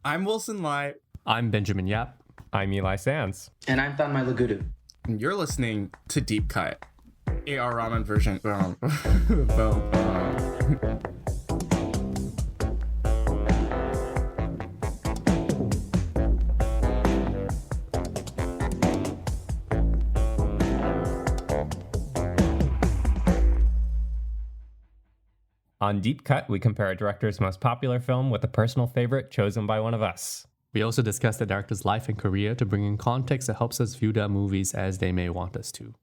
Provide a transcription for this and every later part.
I'm Wilson Lai. I'm Benjamin Yap. I'm Eli Sands. And I'm Thanmye Lagudu. And you're listening to Deep Cut, A.R. Rahman version. On Deep Cut, we compare a director's most popular film with a personal favorite chosen by one of us. We also discuss the director's life and career to bring in context that helps us view their movies as they may want us to.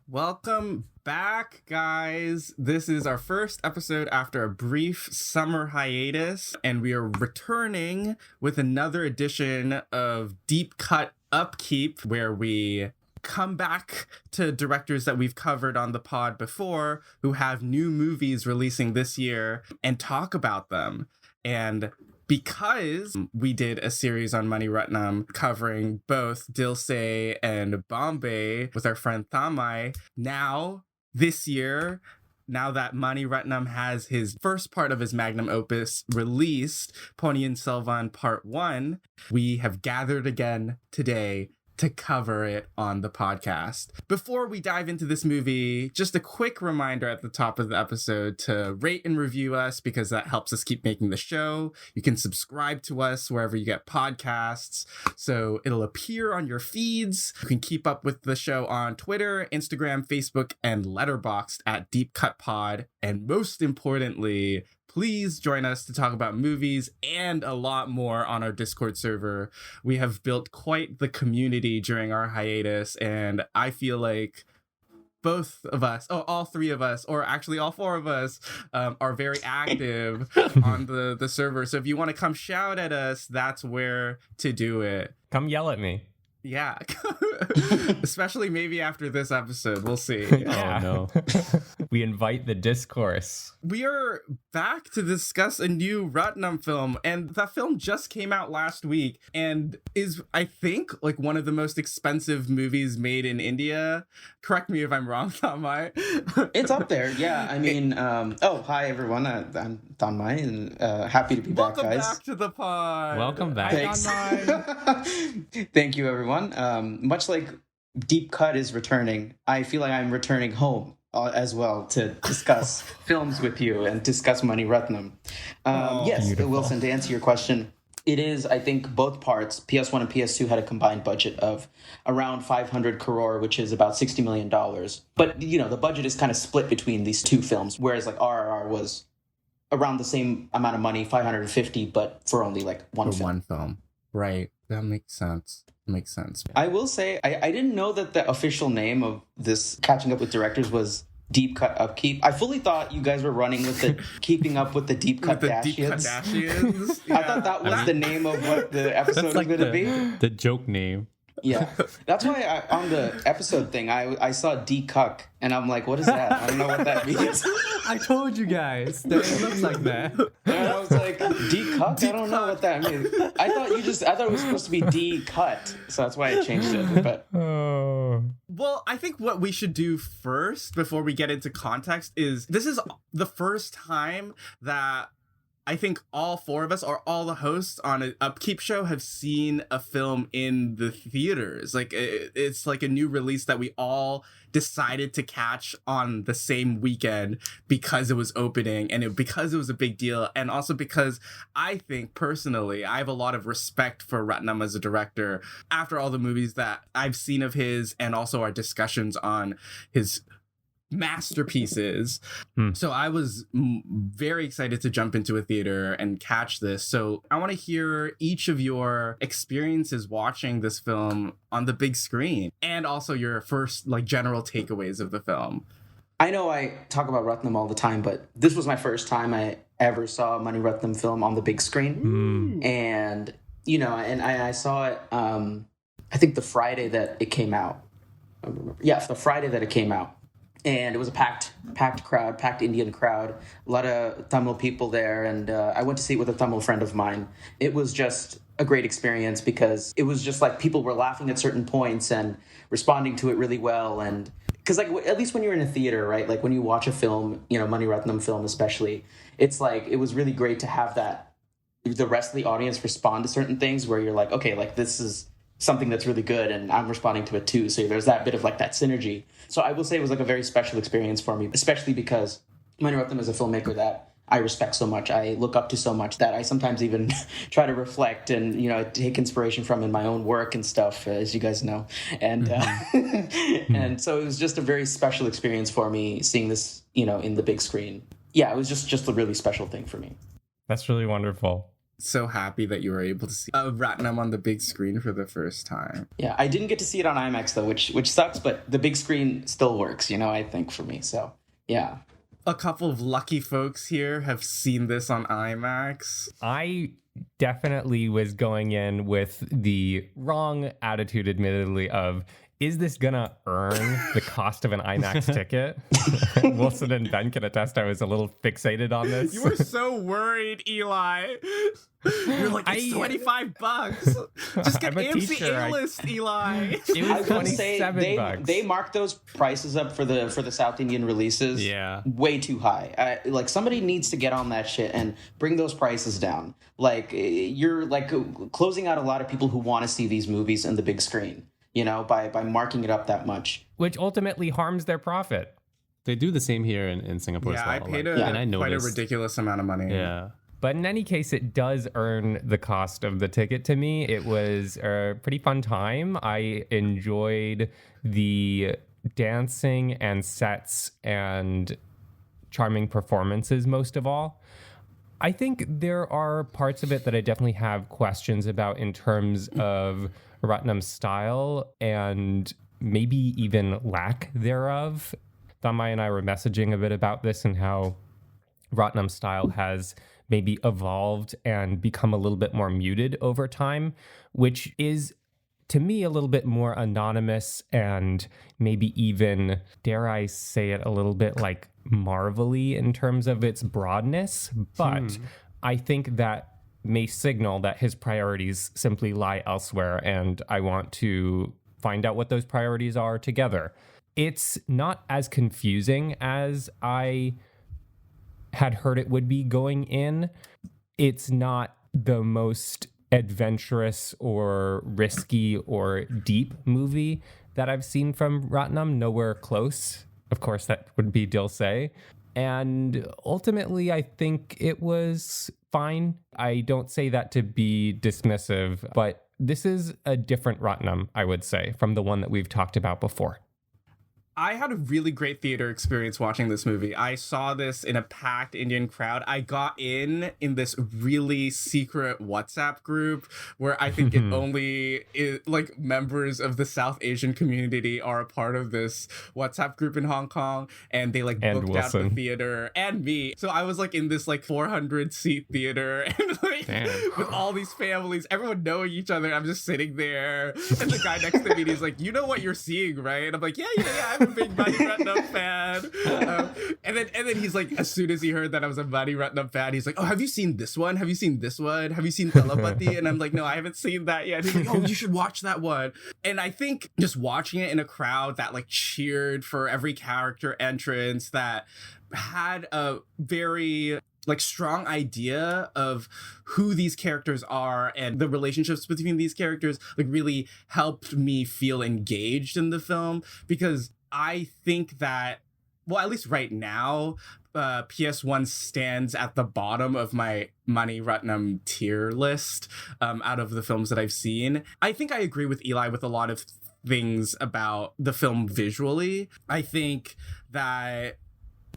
Welcome back, guys. This is our first episode after a brief summer hiatus, and we are returning with another edition of Deep Cut Upkeep, where we come back to directors that we've covered on the pod before who have new movies releasing this year and talk about them. And because we did a series on Mani Ratnam covering both Dil Se and Bombay with our friend Thanmye, now this year, now that Mani Ratnam has his first part of his magnum opus released, Ponniyin Selvan Part 1, we have gathered again today to cover it on the podcast. Before we dive into this movie, just a quick reminder at the top of the episode to rate and review us because that helps us keep making the show. You can subscribe to us wherever you get podcasts, so it'll appear on your feeds. You can keep up with the show on Twitter, Instagram, Facebook, and Letterboxd at Deep Cut Pod. And most importantly, please join us to talk about movies and a lot more on our Discord server. We have built quite the community during our hiatus, and I feel like both of us, all three of us, or actually all four of us, are very active on the server. So if you want to come shout at us, that's where to do it. Come yell at me. Yeah. Especially maybe after this episode. We'll see. Oh, no. We invite the discourse. We are back to discuss a new Ratnam film, and that film just came out last week and is, I think, like one of the most expensive movies made in India. Correct me if I'm wrong, Thanmye. It's up there, yeah. I mean, hi everyone. I'm Thanmye, and happy to be back, guys. Welcome back to the pod. Welcome back. Thanks. Thank you, everyone. Much like Deep Cut is returning, I feel like I'm returning home as well to discuss films with you and discuss Mani Ratnam. Yes, beautiful. Wilson, to answer your question, it is, I think, both parts. PS1 and PS2 had a combined budget of around 500 crore, which is about $60 million. But, you know, the budget is kind of split between these two films, whereas like RRR was around the same amount of money, 550, but for only like one film. Right. That makes sense. Makes sense. I will say, I didn't know that the official name of this Catching Up with Directors was Deep Cut Upkeep. I fully thought you guys were running with the Keeping Up with the Deep Cut Kardashians. Yeah. I thought that was the name of what the episode was going to be. The joke name. Yeah. That's why on the episode thing, I saw D-Cuck, and I'm like, what is that? I don't know what that means. I told you guys that it looks like that. And I was like, D-Cuck? I don't know what that means. I thought it was supposed to be D-Cut, so that's why I changed it. But Well, I think what we should do first, before we get into context, is this is the first time that I think all four of us, or all the hosts on an Upkeep show, have seen a film in the theaters. Like, it's like a new release that we all decided to catch on the same weekend because it was opening, and because it was a big deal, and also because I think, personally, I have a lot of respect for Ratnam as a director after all the movies that I've seen of his, and also our discussions on his masterpieces. So I was very excited to jump into a theater and catch this. So I want to hear each of your experiences watching this film on the big screen, and also your first like general takeaways of the film. I know I talk about Ratnam all the time, but this was my first time I ever saw a Mani Ratnam film on the big screen. And, you know, and I saw it, I think the Friday that it came out. I don't remember. Yeah, the Friday that it came out. And it was a packed crowd, packed Indian crowd, a lot of Tamil people there. And I went to see it with a Tamil friend of mine. It was just a great experience because it was just like people were laughing at certain points and responding to it really well. And because like at least when you're in a theater, right, like when you watch a film, you know, Mani Ratnam film especially, it's like it was really great to have that the rest of the audience respond to certain things where you're like, okay, like this is something that's really good and I'm responding to it too. So there's that bit of like that synergy. So I will say it was like a very special experience for me, especially because Mani Ratnam is a filmmaker that I respect so much, I look up to so much, that I sometimes even try to reflect and, you know, take inspiration from in my own work and stuff, as you guys know. And and so it was just a very special experience for me seeing this, you know, in the big screen. Yeah, it was just a really special thing for me. That's really wonderful. So happy that you were able to see Ratnam on the big screen for the first time. Yeah, I didn't get to see it on IMAX though, which sucks, but the big screen still works, you know, I think for me. So, yeah. A couple of lucky folks here have seen this on IMAX. I definitely was going in with the wrong attitude, admittedly, of, is this gonna earn the cost of an IMAX ticket? Wilson and Ben can attest I was a little fixated on this. You were so worried, Eli. You're like, it's $25. Just get AMC A-list, Eli. It was $27. They marked those prices up for the South Indian releases way too high. Like, somebody needs to get on that shit and bring those prices down. Like, you're like closing out a lot of people who want to see these movies in the big screen, you know, by marking it up that much. Which ultimately harms their profit. They do the same here in Singapore as well. I paid quite a ridiculous amount of money. Yeah. But in any case, it does earn the cost of the ticket to me. It was a pretty fun time. I enjoyed the dancing and sets and charming performances most of all. I think there are parts of it that I definitely have questions about in terms of Ratnam's style and maybe even lack thereof. Thanmye and I were messaging a bit about this and how Ratnam's style has maybe evolved and become a little bit more muted over time, which is, to me, a little bit more anonymous and maybe even, dare I say it, a little bit like Marvel-y in terms of its broadness. But I think that may signal that his priorities simply lie elsewhere, and I want to find out what those priorities are together. It's not as confusing as I had heard it would be going in. It's not the most adventurous or risky or deep movie that I've seen from Ratnam. Nowhere close. Of course, that would be Dil Se. And ultimately, I think it was fine. I don't say that to be dismissive, but this is a different Ratnam, I would say, from the one that we've talked about before. I had a really great theater experience watching this movie. I saw this in a packed Indian crowd. I got in this really secret WhatsApp group where I think like members of the South Asian community are a part of this WhatsApp group in Hong Kong, and they like booked out the theater and me. So I was like in this like 400 seat theater and like with all these families, everyone knowing each other. I'm just sitting there, and the guy next to me, he's like, "You know what you're seeing, right?" And I'm like, yeah. I'm a big Mani Ratnam fan. And then he's like, as soon as he heard that I was a Mani Ratnam fan, he's like, "Oh, have you seen this one? Have you seen this one? Have you seen Talapati?" And I'm like, "No, I haven't seen that yet." He's like, "Oh, you should watch that one." And I think just watching it in a crowd that like cheered for every character entrance, that had a very like strong idea of who these characters are and the relationships between these characters, like really helped me feel engaged in the film, because I think that, well, at least right now, PS1 stands at the bottom of my Mani Ratnam tier list out of the films that I've seen. I think I agree with Eli with a lot of things about the film visually. I think that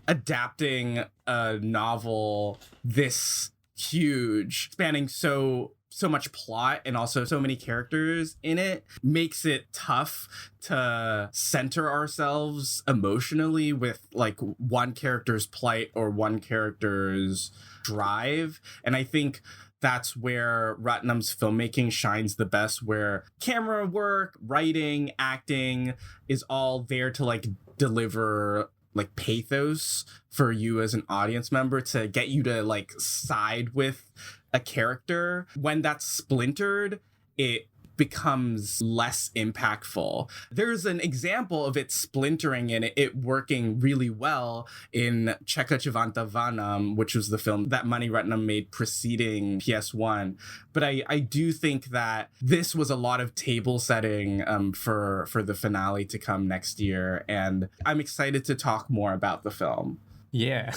adapting a novel this huge, spanning so much plot and also so many characters in it, makes it tough to center ourselves emotionally with like one character's plight or one character's drive. And I think that's where Ratnam's filmmaking shines the best, where camera work, writing, acting is all there to like deliver like pathos for you as an audience member, to get you to like side with a character. When that's splintered, it becomes less impactful. There's an example of it splintering and it working really well in Cheka Vanam, which was the film that Mani Ratnam made preceding PS1. But I do think that this was a lot of table setting for the finale to come next year, and I'm excited to talk more about the film. Yeah.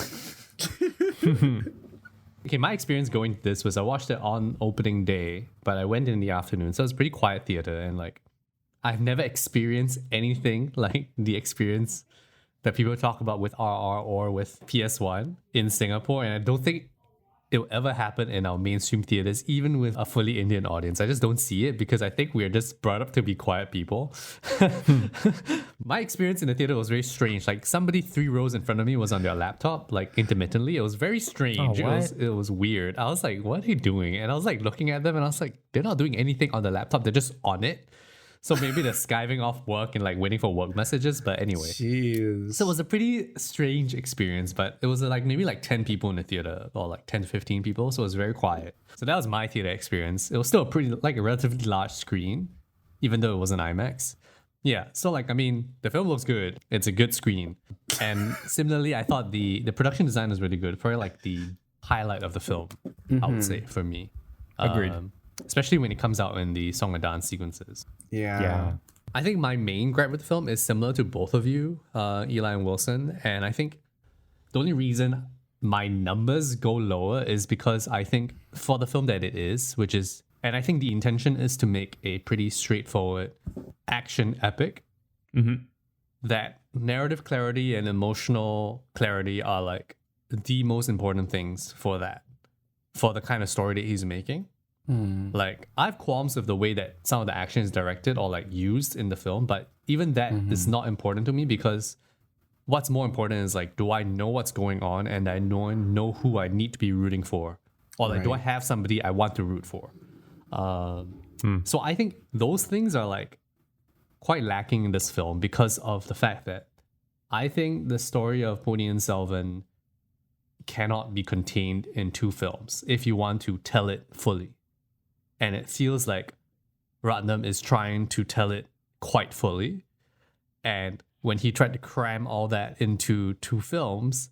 Okay, my experience going to this was I watched it on opening day, but I went in the afternoon, so it was a pretty quiet theater, and like I've never experienced anything like the experience that people talk about with RR or with PS1 in Singapore, and I don't think it will ever happen in our mainstream theaters, even with a fully Indian audience. I just don't see it because I think we're just brought up to be quiet people. My experience in the theater was very strange. Like somebody 3 rows in front of me was on their laptop, like intermittently. It was very strange. It was weird. I was like, what are they doing? And I was like looking at them and I was like, they're not doing anything on the laptop. They're just on it. So maybe they're skiving off work and like waiting for work messages. But anyway. Jeez. So it was a pretty strange experience, but it was like maybe like 10 people in the theater or like 10 to 15 people. So it was very quiet. So that was my theater experience. It was still like a relatively large screen, even though it was an IMAX. Yeah. So like, I mean, the film looks good. It's a good screen. And similarly, I thought the production design was really good. Probably like the highlight of the film, I would say, for me. Agreed. Especially when it comes out in the song and dance sequences. Yeah. I think my main gripe with the film is similar to both of you, Eli and Wilson. And I think the only reason my numbers go lower is because I think for the film that it is, and I think the intention is to make a pretty straightforward action epic, that narrative clarity and emotional clarity are like the most important things for the kind of story that he's making. Like, I have qualms with the way that some of the action is directed or like used in the film, but even that is not important to me because what's more important is like, do I know what's going on and I know who I need to be rooting for? Or like, do I have somebody I want to root for? So I think those things are like quite lacking in this film because of the fact that I think the story of Ponniyin Selvan cannot be contained in 2 films if you want to tell it fully. And it feels like Ratnam is trying to tell it quite fully. And when he tried to cram all that into 2 films,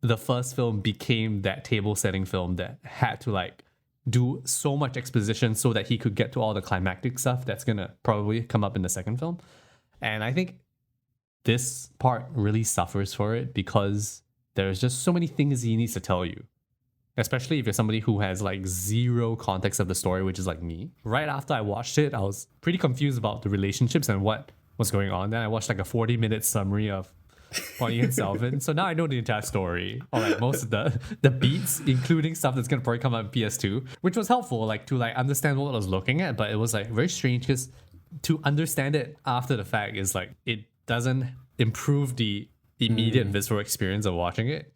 the first film became that table setting film that had to like do so much exposition so that he could get to all the climactic stuff that's going to probably come up in the second film. And I think this part really suffers for it because there's just so many things he needs to tell you. Especially if you're somebody who has like zero context of the story, which is like me. Right after I watched it, I was pretty confused about the relationships and what was going on. Then I watched like a 40-minute summary of Ponniyin Selvan. So now I know the entire story, or like most of the beats, including stuff that's gonna probably come out in PS2, which was helpful, like to like understand what I was looking at. But it was like very strange because to understand it after the fact is like it doesn't improve the immediate visceral experience of watching it.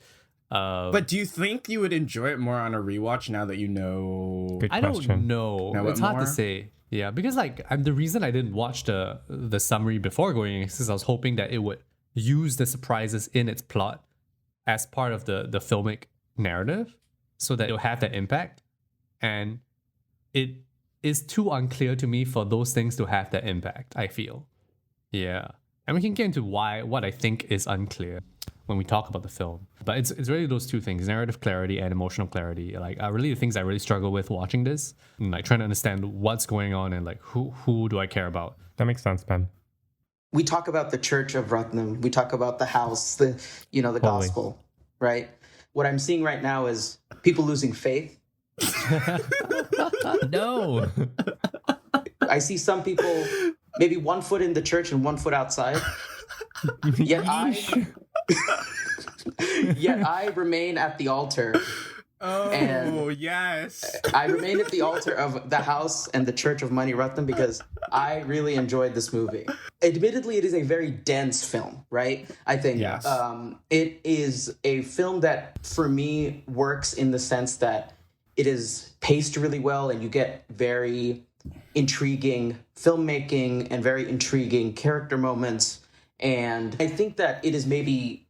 But do you think you would enjoy it more on a rewatch now that you know? Good question. I don't know. It's hard to say. Yeah, because like the reason I didn't watch the summary before going in is because I was hoping that it would use the surprises in its plot as part of the filmic narrative, so that it'll have that impact. And it is too unclear to me for those things to have that impact, I feel. Yeah, and we can get into what I think is unclear when we talk about the film. But it's really those 2 things, narrative clarity and emotional clarity. Like are really the things I really struggle with watching this, and like trying to understand what's going on and like who do I care about. That makes sense, Ben. We talk about the Church of Ratnam. We talk about the house, the gospel, right? What I'm seeing right now is people losing faith. No. I see some people maybe 1 foot in the church and 1 foot outside. Yet I remain at the altar. Oh, and yes. I remain at the altar of the house and the Church of Mani Ratnam because I really enjoyed this movie. Admittedly, it is a very dense film, right? I think it is a film that, for me, works in the sense that it is paced really well and you get very intriguing filmmaking and very intriguing character moments. And I think that it is maybe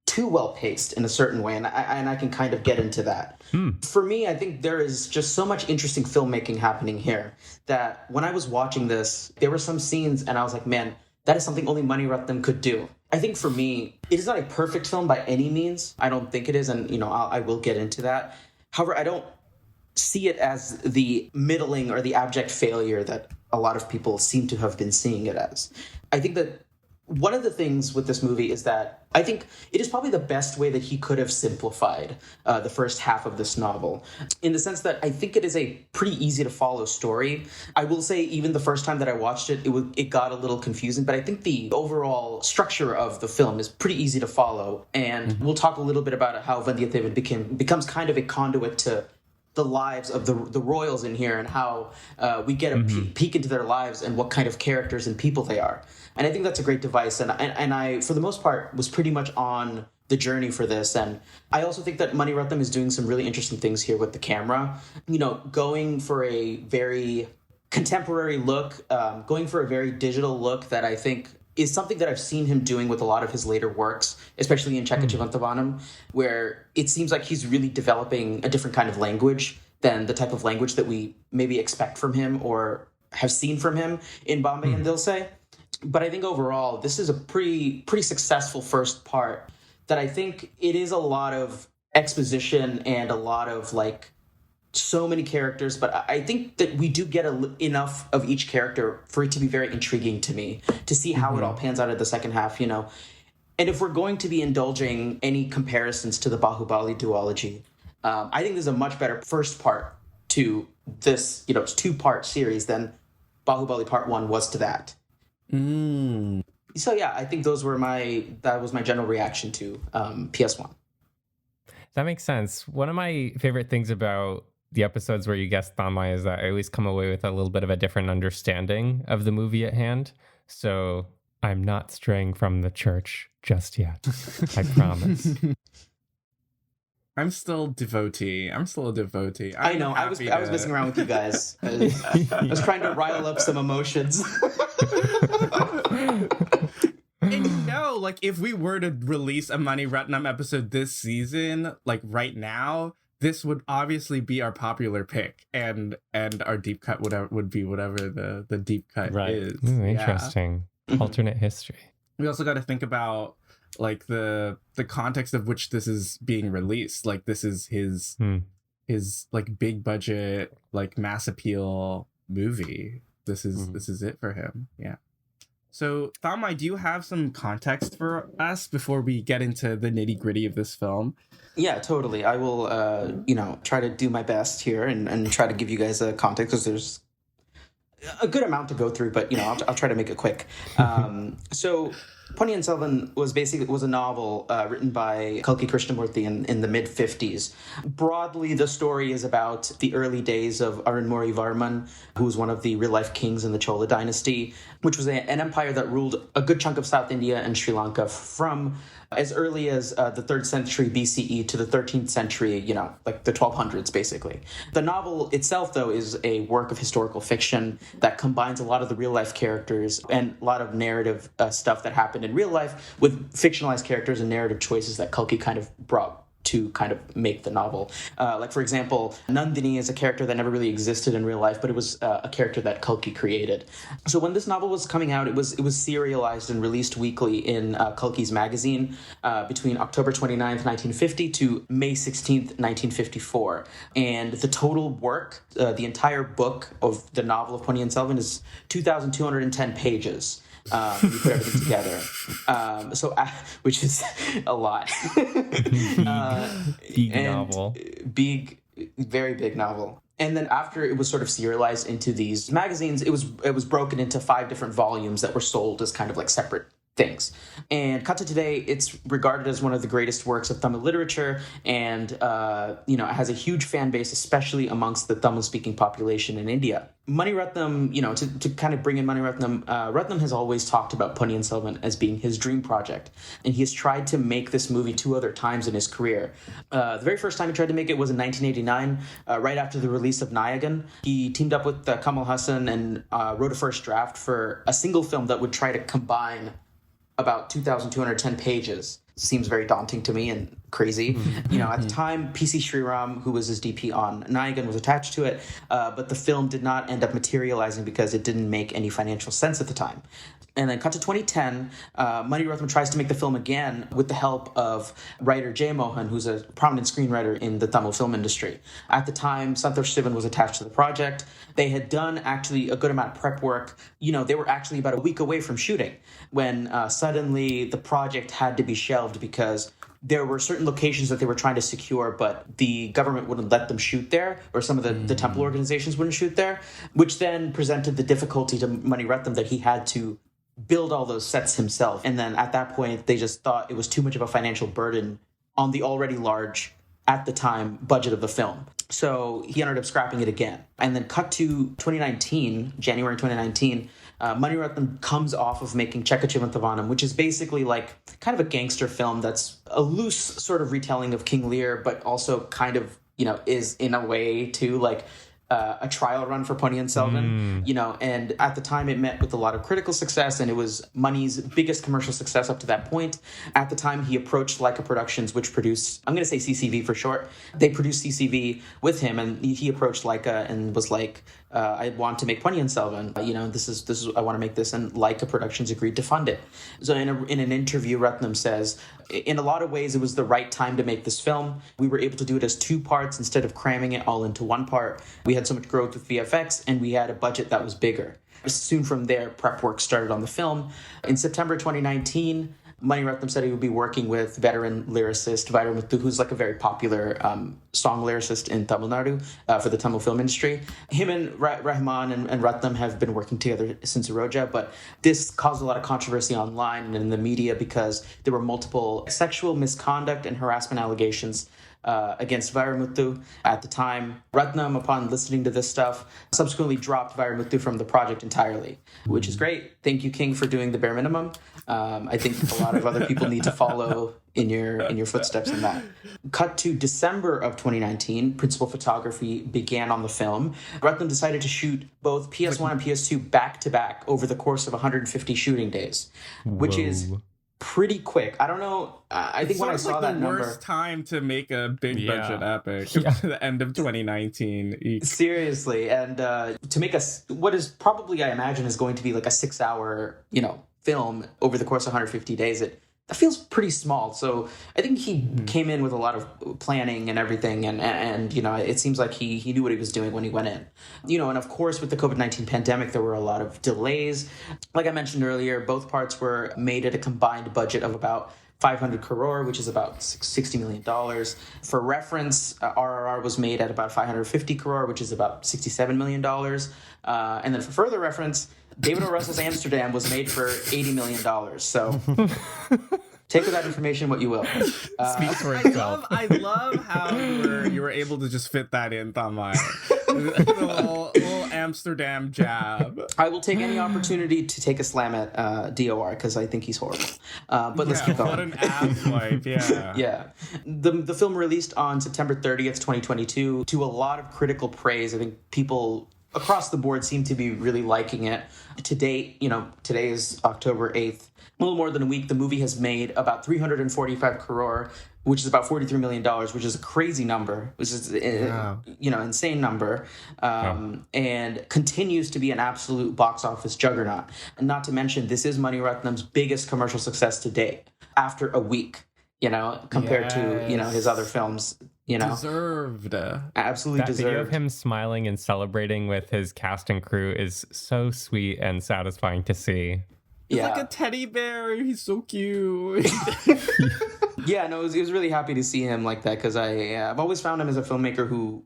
too well paced in a certain way, and I can kind of get into that. For me, I think there is just so much interesting filmmaking happening here that when I was watching this, there were some scenes and I was like, man, that is something only Mani Ratnam could do. I think for me, it is not a perfect film by any means. I don't think it is, and I will get into that. However, I don't see it as the middling or the abject failure that a lot of people seem to have been seeing it as. I think that one of the things with this movie is that I think it is probably the best way that he could have simplified the first half of this novel, in the sense that I think it is a pretty easy to follow story. I will say even the first time that I watched it, it got a little confusing, but I think the overall structure of the film is pretty easy to follow. And we'll talk a little bit about how Vandiyathevan becomes kind of a conduit to the lives of the royals in here, and how we get a peek into their lives and what kind of characters and people they are. And I think that's a great device. And I, for the most part, was pretty much on the journey for this. And I also think that Mani Ratnam is doing some really interesting things here with the camera. Going for a very contemporary look, going for a very digital look that I think is something that I've seen him doing with a lot of his later works, especially in Chakachivantavanam, where it seems like he's really developing a different kind of language than the type of language that we maybe expect from him or have seen from him in Bombay and Dilse. But I think overall, this is a pretty successful first part that I think it is a lot of exposition and a lot of so many characters, but I think that we do get enough of each character for it to be very intriguing to me, to see how it all pans out at the second half, And if we're going to be indulging any comparisons to the Bahubali duology, I think there's a much better first part to this, two-part series than Bahubali Part 1 was to that. So yeah, I think that was my general reaction to PS1. That makes sense. One of my favorite things about the episodes where you guest Thanmye is that I always come away with a little bit of a different understanding of the movie at hand. So I'm not straying from the church just yet. I promise. I'm still a devotee. I know. I was messing around with you guys. I was trying to rile up some emotions. And if we were to release a Mani Ratnam episode this season, right now, this would obviously be our popular pick, and our deep cut would be whatever the deep cut is. Ooh, interesting. Alternate history. We also got to think about the context of which this is being released. This is his big budget, mass appeal movie. This is it for him. Yeah. So, Thanmye, do you have some context for us before we get into the nitty-gritty of this film? Yeah, totally. I will, try to do my best here and try to give you guys a context, because there's a good amount to go through, but, I'll try to make it quick. So, Ponniyin Selvan was a novel written by Kalki Krishnamurthy in the mid-50s. Broadly, the story is about the early days of Arunmozhi Varman, who was one of the real-life kings in the Chola dynasty, which was an empire that ruled a good chunk of South India and Sri Lanka from as early as the 3rd century BCE to the 13th century, the 1200s, basically. The novel itself, though, is a work of historical fiction that combines a lot of the real-life characters and a lot of narrative stuff that happened in real life with fictionalized characters and narrative choices that Kalki kind of brought to kind of make the novel. For example, Nandini is a character that never really existed in real life, but it was a character that Kalki created. So when this novel was coming out, it was serialized and released weekly in Kalki's magazine between October 29th, 1950 to May 16th, 1954. And the total work, the entire book of the novel of Ponniyin Selvan is 2,210 pages. You put everything together, which is a lot. Big novel. Big, very big novel. And then after it was sort of serialized into these magazines, it was broken into 5 different volumes that were sold as kind of separate things. And cut to today, it's regarded as one of the greatest works of Tamil literature, and it has a huge fan base, especially amongst the Tamil-speaking population in India. Mani Ratnam, to kind of bring in Mani Ratnam, Ratnam has always talked about Ponniyin Selvan as being his dream project, and he has tried to make this movie 2 other times in his career. The very first time he tried to make it was in 1989, right after the release of Nayagan. He teamed up with Kamal Hassan and wrote a first draft for a single film that would try to combine about 2,210 pages. seems very daunting to me and crazy. At the time, PC Sriram, who was his DP on Nayagan, was attached to it, but the film did not end up materializing because it didn't make any financial sense at the time. And then cut to 2010, Mani Ratnam tries to make the film again with the help of writer Jay Mohan, who's a prominent screenwriter in the Tamil film industry. At the time, Santosh Sivan was attached to the project. They had done actually a good amount of prep work. They were actually about a week away from shooting when suddenly the project had to be shelved because there were certain locations that they were trying to secure, but the government wouldn't let them shoot there, or some of the temple organizations wouldn't shoot there, which then presented the difficulty to Mani Ratnam that he had to build all those sets himself. And then at that point, they just thought it was too much of a financial burden on the already large, at the time, budget of the film. So he ended up scrapping it again. And then cut to 2019, January 2019, Mani Ratnam comes off of making Chekka Chivantavanam, which is basically like kind of a gangster film that's a loose sort of retelling of King Lear, but also kind of, is in a way too like a trial run for Ponniyin Selvan, and at the time it met with a lot of critical success, and it was Mani's biggest commercial success up to that point. At the time, he approached Leica Productions, which produced, I'm going to say CCV for short. They produced CCV with him, and he approached Leica and was like, I want to make Ponniyin Selvan. This is I want to make this, and Leica Productions agreed to fund it. So in an interview, Ratnam says, in a lot of ways, it was the right time to make this film. We were able to do it as two parts instead of cramming it all into one part. We had so much growth with VFX, and we had a budget that was bigger. Soon from there, prep work started on the film. In September 2019, Mani Ratnam said he would be working with veteran lyricist Vairamuthu, who's like a very popular song lyricist in Tamil Nadu for the Tamil film industry. Him and Rahman and Ratnam have been working together since Aroja, but this caused a lot of controversy online and in the media because there were multiple sexual misconduct and harassment allegations against Vairamuthu at the time. Ratnam, upon listening to this stuff, subsequently dropped Vairamuthu from the project entirely, which is great. Thank you, King, for doing the bare minimum. I think a lot of other people need to follow in your footsteps in that. Cut to December of 2019, principal photography began on the film. Ratnam decided to shoot both PS1 and PS2 back-to-back over the course of 150 shooting days, which is pretty quick. I don't know. I think when I saw that number, worst time to make a big budget epic. The end of 2019. Seriously, and to make what is probably, I imagine, is going to be like a 6-hour, film over the course of 150 days. That feels pretty small. So I think he came in with a lot of planning and everything, and it seems like he knew what he was doing when he went in. And of course with the COVID-19 pandemic, there were a lot of delays. Like I mentioned earlier, both parts were made at a combined budget of about 500 crore, which is about $60 million. For reference, RRR was made at about 550 crore, which is about $67 million. And then for further reference, David O. Russell's Amsterdam was made for $80 million. So take with that information what you will. Speaks for itself. I love how you were able to just fit that in, Thanmye. The little Amsterdam jab. I will take any opportunity to take a slam at DOR because I think he's horrible. But let's keep going. What an ass wipe, yeah. Yeah. The film released on September 30th, 2022, to a lot of critical praise. I think people across the board seem to be really liking it. To date, today is October 8th. A little more than a week, the movie has made about 345 crore, which is about $43 million, which is a crazy number, which is, insane number, and continues to be an absolute box office juggernaut. And not to mention, this is Mani Ratnam's biggest commercial success to date after a week, compared to, his other films. Deserved. Absolutely that deserved. Video of him smiling and celebrating with his cast and crew is so sweet and satisfying to see. He's like a teddy bear. He's so cute. Yeah, no, it was really happy to see him like that because I've always found him as a filmmaker who,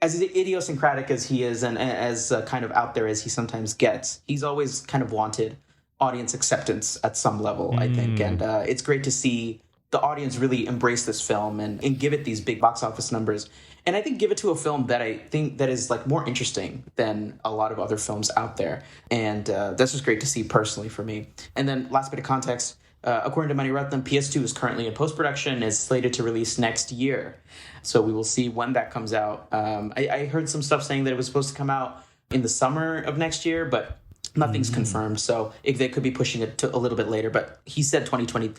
as idiosyncratic as he is and as kind of out there as he sometimes gets, he's always kind of wanted audience acceptance at some level, I think. And it's great to see the audience really embrace this film and give it these big box office numbers. And I think give it to a film that I think that is like more interesting than a lot of other films out there. And that's just great to see personally for me. And then last bit of context, according to Mani Ratnam, PS2 is currently in post-production and is slated to release next year. So we will see when that comes out. I heard some stuff saying that it was supposed to come out in the summer of next year, but nothing's confirmed. So they could be pushing it to a little bit later. But he said 2020.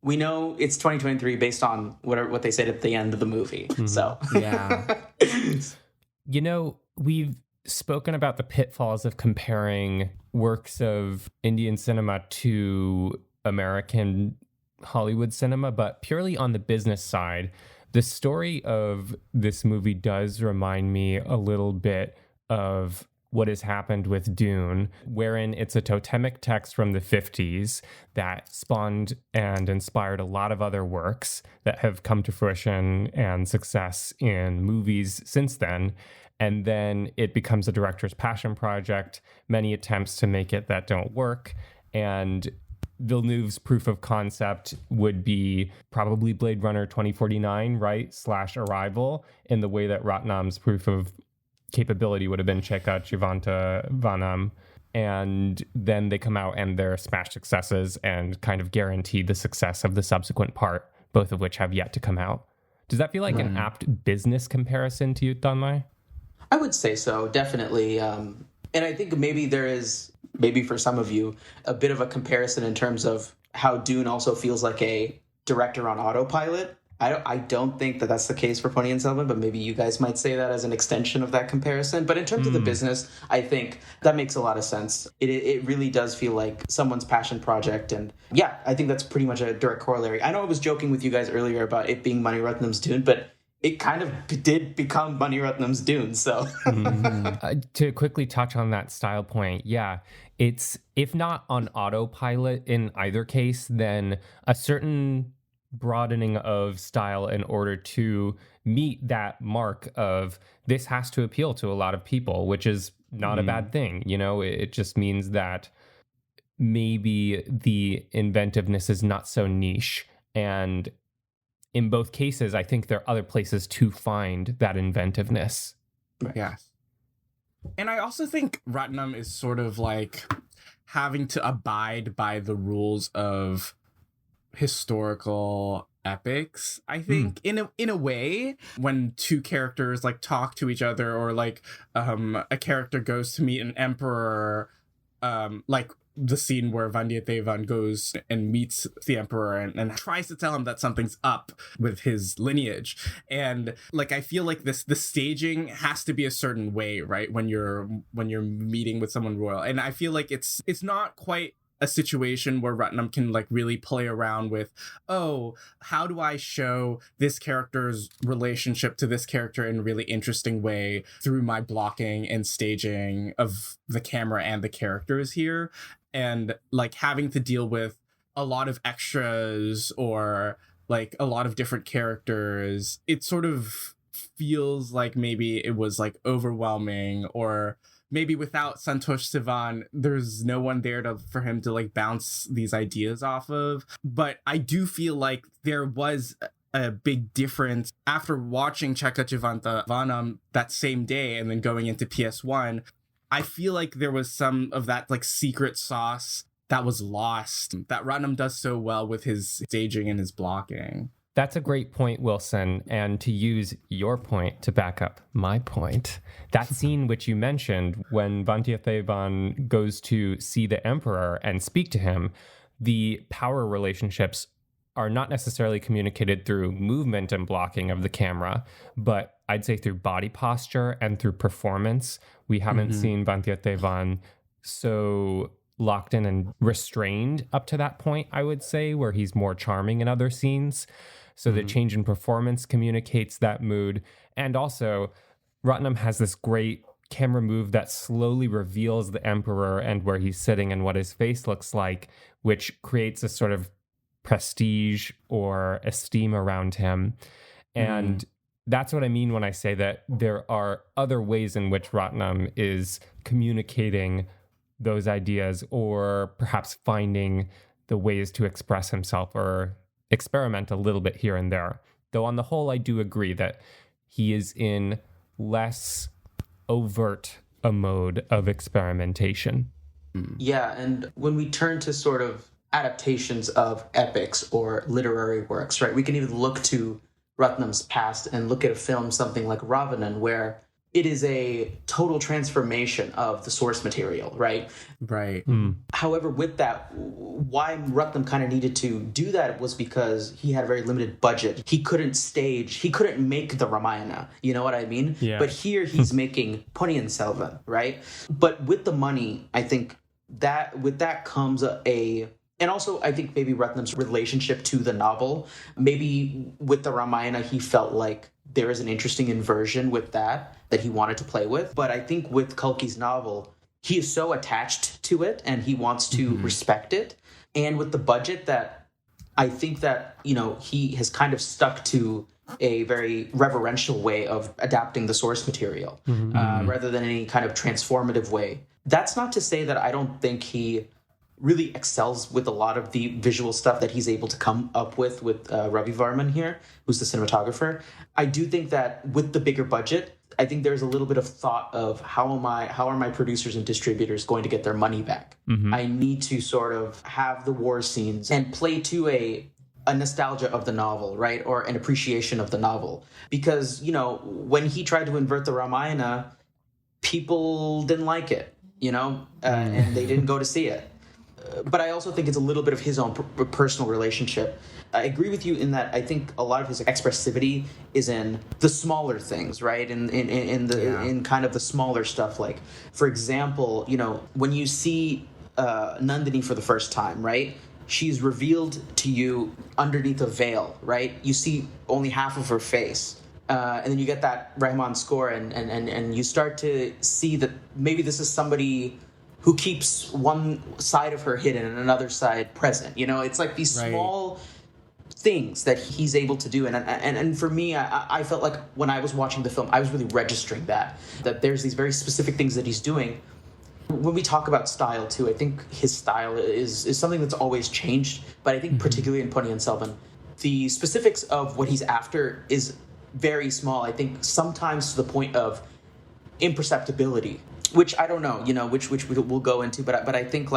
we know it's 2023 based on what they said at the end of the movie. So Yeah. You know, we've spoken about the pitfalls of comparing works of Indian cinema to American Hollywood cinema, but purely on the business side, the story of this movie does remind me a little bit of what has happened with Dune, wherein it's a totemic text from the 50s that spawned and inspired a lot of other works that have come to fruition and success in movies since then. And then it becomes a director's passion project, many attempts to make it that don't work. And Villeneuve's proof of concept would be probably Blade Runner 2049, right? / Arrival, in the way that Ratnam's proof of capability would have been Cheka Chivanta Vanam. And then they come out and they're smash successes and kind of guarantee the success of the subsequent part, both of which have yet to come out. Does that feel like an apt business comparison to you, Thanmye? I would say so, definitely. And I think maybe there is, maybe for some of you, a bit of a comparison in terms of how Dune also feels like a director on autopilot. I don't think that that's the case for Ponniyin Selvan, but maybe you guys might say that as an extension of that comparison. But in terms of the business, I think that makes a lot of sense. It really does feel like someone's passion project. And yeah, I think that's pretty much a direct corollary. I know I was joking with you guys earlier about it being Mani Ratnam's Dune, but it kind of did become Mani Ratnam's Dune, so. To quickly touch on that style point, yeah, it's, if not on autopilot in either case, then a certain broadening of style in order to meet that mark of this has to appeal to a lot of people, which is not a bad thing. You know, it just means that maybe the inventiveness is not so niche. And in both cases, I think there are other places to find that inventiveness. Yes. And I also think Ratnam is sort of like having to abide by the rules of historical epics. I think in a way, when two characters like talk to each other, or like a character goes to meet an emperor, like the scene where Vandiyathevan goes and meets the emperor and tries to tell him that something's up with his lineage. And like, I feel like the staging has to be a certain way, right? When you're meeting with someone royal. And I feel like it's not quite a situation where Ratnam can like really play around with, oh, how do I show this character's relationship to this character in a really interesting way through my blocking and staging of the camera and the characters here. And like having to deal with a lot of extras or like a lot of different characters, it sort of feels like maybe it was like overwhelming, or maybe without Santosh Sivan, there's no one there for him to like bounce these ideas off of. But I do feel like there was a big difference after watching Cheka Chivanta Vanam that same day and then going into PS1. I feel like there was some of that like secret sauce that was lost that Ratnam does so well with his staging and his blocking. That's a great point, Wilson. And to use your point to back up my point, that scene which you mentioned when Vandiyathevan goes to see the emperor and speak to him, the power relationships are not necessarily communicated through movement and blocking of the camera, but I'd say through body posture and through performance. We haven't seen Vandiyathevan so locked in and restrained up to that point, I would say, where he's more charming in other scenes. So the change in performance communicates that mood. And also, Ratnam has this great camera move that slowly reveals the emperor and where he's sitting and what his face looks like, which creates a sort of prestige or esteem around him. And that's what I mean when I say that there are other ways in which Ratnam is communicating those ideas, or perhaps finding the ways to express himself or experiment a little bit here and there. Though on the whole, I do agree that he is in less overt a mode of experimentation. Yeah, and when we turn to sort of adaptations of epics or literary works, right, we can even look to Ratnam's past and look at a film, something like Ravanan, where it is a total transformation of the source material, right? Right. However, with that, why Ratnam kind of needed to do that was because he had a very limited budget. He couldn't make the Ramayana, you know what I mean? Yeah. But here he's making Ponniyin Selvan, right? But with the money, I think that with that comes and also I think maybe Ratnam's relationship to the novel, maybe with the Ramayana, he felt like there is an interesting inversion with that he wanted to play with. But I think with Kalki's novel, he is so attached to it and he wants to respect it. And with the budget that I think that, he has kind of stuck to a very reverential way of adapting the source material rather than any kind of transformative way. That's not to say that I don't think he really excels with a lot of the visual stuff that he's able to come up with Ravi Varman here, who's the cinematographer. I do think that with the bigger budget, I think there's a little bit of thought of how are my producers and distributors going to get their money back? I need to sort of have the war scenes and play to a nostalgia of the novel, right? Or an appreciation of the novel. Because, when he tried to invert the Ramayana, people didn't like it, and they didn't go to see it. But I also think it's a little bit of his own personal relationship. I agree with you in that I think a lot of his expressivity is in the smaller things, right? In kind of the smaller stuff. Like, for example, when you see Nandini for the first time, right? She's revealed to you underneath a veil, right? You see only half of her face. And then you get that Rahman score and you start to see that maybe this is somebody who keeps one side of her hidden and another side present. It's like these small things that he's able to do. And for me, I felt like when I was watching the film, I was really registering that there's these very specific things that he's doing. When we talk about style too, I think his style is something that's always changed. But I think particularly in Ponniyin Selvan, the specifics of what he's after is very small. I think sometimes to the point of imperceptibility, which I don't know, which we'll go into. But I think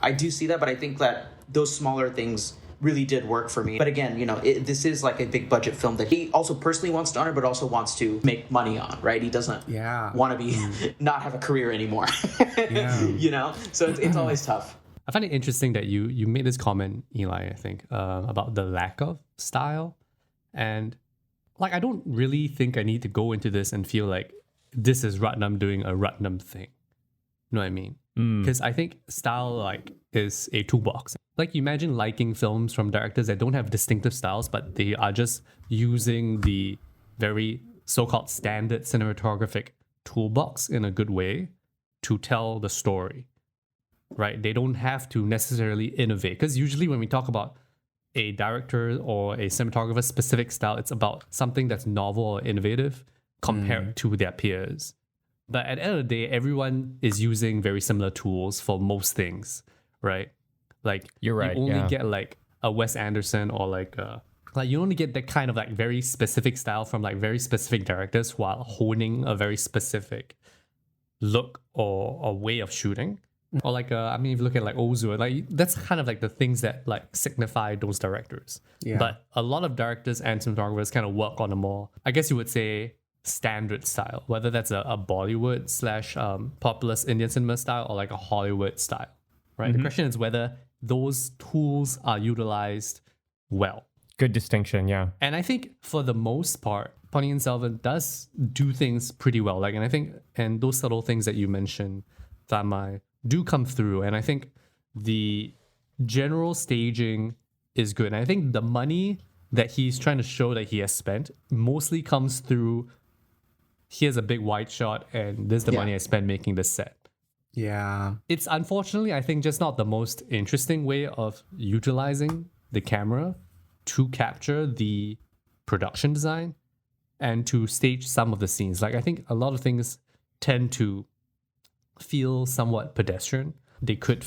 I do see that. But I think that those smaller things really did work for me. But again, this is like a big budget film that he also personally wants to honor, but also wants to make money on, right? He doesn't want to be not have a career anymore. So it's always tough. I find it interesting that you made this comment, Eli, I think, about the lack of style. And I don't really think I need to go into this and feel like this is Ratnam doing a Ratnam thing. You know what I mean? Because I think style is a toolbox. You imagine liking films from directors that don't have distinctive styles, but they are just using the very so-called standard cinematographic toolbox in a good way to tell the story, right? They don't have to necessarily innovate. Because usually when we talk about a director or a cinematographer's specific style, it's about something that's novel or innovative compared to their peers. But at the end of the day, everyone is using very similar tools for most things, right? You're right. You only get a Wes Anderson or you only get that kind of very specific style from very specific directors while honing a very specific look or way of shooting. Or if you look at Ozu, that's kind of the things that signify those directors. Yeah. But a lot of directors and cinematographers kind of work on a more, I guess you would say, standard style, whether that's a Bollywood / populist Indian cinema style or a Hollywood style, right? The question is whether those tools are utilized well. Good distinction, yeah. And I think for the most part, Ponniyin Selvan does do things pretty well. And I think, and those subtle things that you mentioned, Thanmye, do come through. And I think the general staging is good. And I think the money that he's trying to show that he has spent mostly comes through, here's a big wide shot and this is the money I spent making this set. Yeah. It's unfortunately, I think, just not the most interesting way of utilizing the camera to capture the production design and to stage some of the scenes. I think a lot of things tend to feel somewhat pedestrian. They could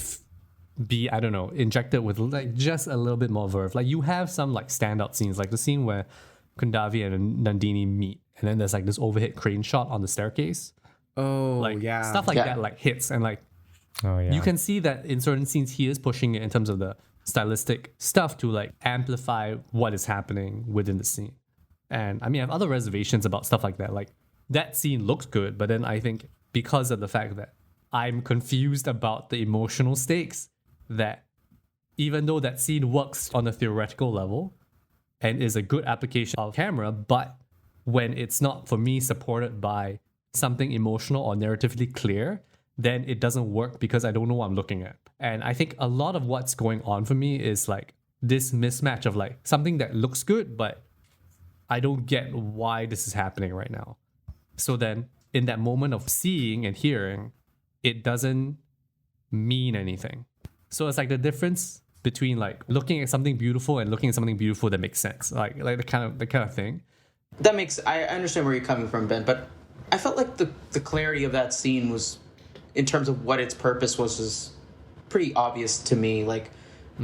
be, I don't know, injected with just a little bit more verve. You have some standout scenes, the scene where Kundavi and Nandini meet, and then there's this overhead crane shot on the staircase. Oh, yeah. Stuff that hits and you can see that in certain scenes he is pushing it in terms of the stylistic stuff to amplify what is happening within the scene. And I mean, I have other reservations about stuff like that. that scene looks good, but then I think because of the fact that I'm confused about the emotional stakes, that even though that scene works on a theoretical level and is a good application of camera, but when it's not, for me, supported by something emotional or narratively clear, then it doesn't work because I don't know what I'm looking at. And I think a lot of what's going on for me is like this mismatch of like something that looks good, but I don't get why this is happening right now. So then in that moment of seeing and hearing, it doesn't mean anything. So it's like the difference between like looking at something beautiful and looking at something beautiful that makes sense. Like the kind of thing. I understand where you're coming from, Ben, but I felt like the clarity of that scene was, in terms of what its purpose was, is pretty obvious to me. Like,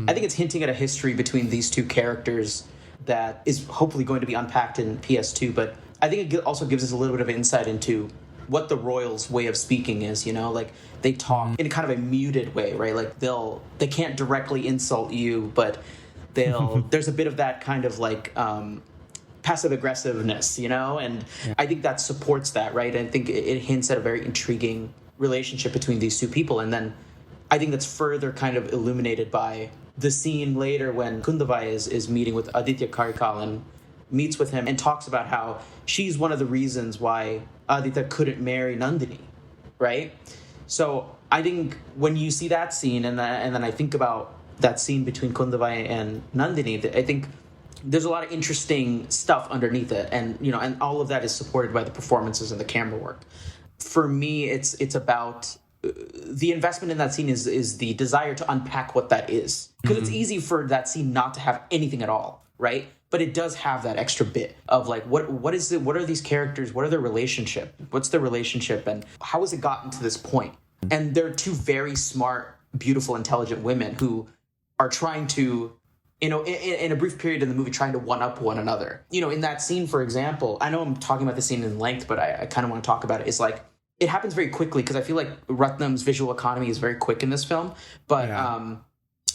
I think it's hinting at a history between these two characters that is hopefully going to be unpacked in PS2, but I think it also gives us a little bit of insight into what the royals' way of speaking is, you know? Like, they talk in kind of a muted way, right? Like, they can't directly insult you, but there's a bit of that kind of like passive aggressiveness, you know? And I think that supports that, right? I think it hints at a very intriguing relationship between these two people. And then I think that's further kind of illuminated by the scene later when Kundavai is meeting with Aditya Karikal and meets with him and talks about how she's one of the reasons why Aditya couldn't marry Nandini, right? So I think when you see that scene and then I think about that scene between Kundavai and Nandini, I think there's a lot of interesting stuff underneath it, and you know, and all of that is supported by the performances and the camera work. For me, it's about the investment in that scene is the desire to unpack what that is, because it's easy for that scene not to have anything at all, right? But it does have that extra bit of like, what is it? What are these characters? What are their relationship? What's their relationship? And how has it gotten to this point? And they're two very smart, beautiful, intelligent women who are trying to, you know, in a brief period in the movie, trying to one-up one another. You know, in that scene, for example, I know I'm talking about the scene in length, but I kind of want to talk about it. It's like, it happens very quickly, because I feel like Ratnam's visual economy is very quick in this film. But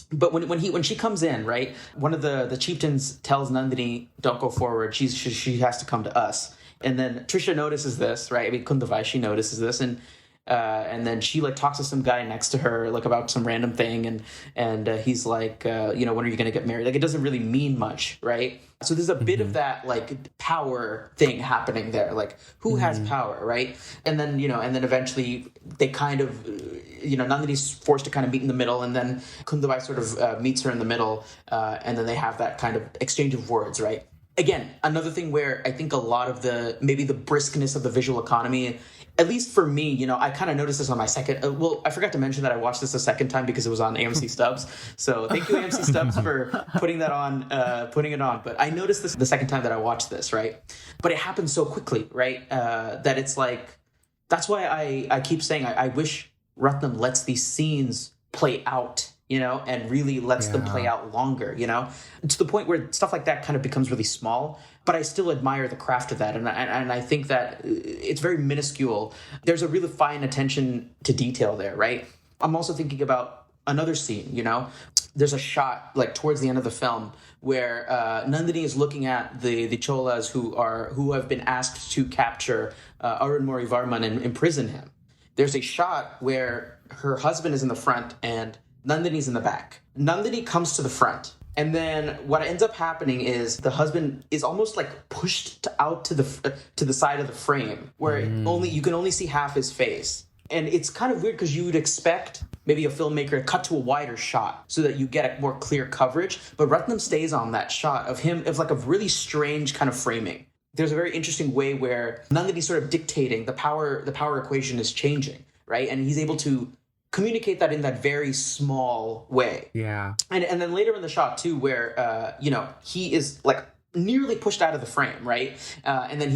but when she comes in, right, one of the chieftains tells Nandini, "Don't go forward. She has to come to us." And then Trisha notices this, right? I mean, Kundavai, she notices this, and then she like talks to some guy next to her like about some random thing, and he's like, you know, when are you going to get married? Like, it doesn't really mean much, right? So there's a bit of that like power thing happening there, like who has power, right? And then, you know, and then eventually they kind of, you know, Nandini's forced to kind of meet in the middle, and then Kundavai sort of meets her in the middle, and then they have that kind of exchange of words, right? Again, another thing where I think a lot of maybe the briskness of the visual economy, at least for me, you know, I kind of noticed this on my second. Well, I forgot to mention that I watched this a second time because it was on AMC Stubs. So thank you, AMC Stubs, for putting it on. But I noticed this the second time that I watched this, right? But it happened so quickly, right? That it's like, that's why I keep saying I wish Ratnam lets these scenes play out, you know, and really lets them play out longer, you know, to the point where stuff like that kind of becomes really small. But I still admire the craft of that. And I think that it's very minuscule. There's a really fine attention to detail there, right? I'm also thinking about another scene, you know? There's a shot, like, towards the end of the film where Nandini is looking at the Cholas who have been asked to capture Arun Morivarman and imprison him. There's a shot where her husband is in the front and Nandini's in the back. Nandini comes to the front. And then what ends up happening is the husband is almost like pushed out to the side of the frame, where you can only see half his face. And it's kind of weird, because you would expect maybe a filmmaker to cut to a wider shot so that you get a more clear coverage. But Ratnam stays on that shot of him, of like a really strange kind of framing. There's a very interesting way where Nandini's sort of dictating the power equation is changing, right? And he's able to communicate that in that very small way. Yeah. And then later in the shot too, where you know, he is like nearly pushed out of the frame, right? And then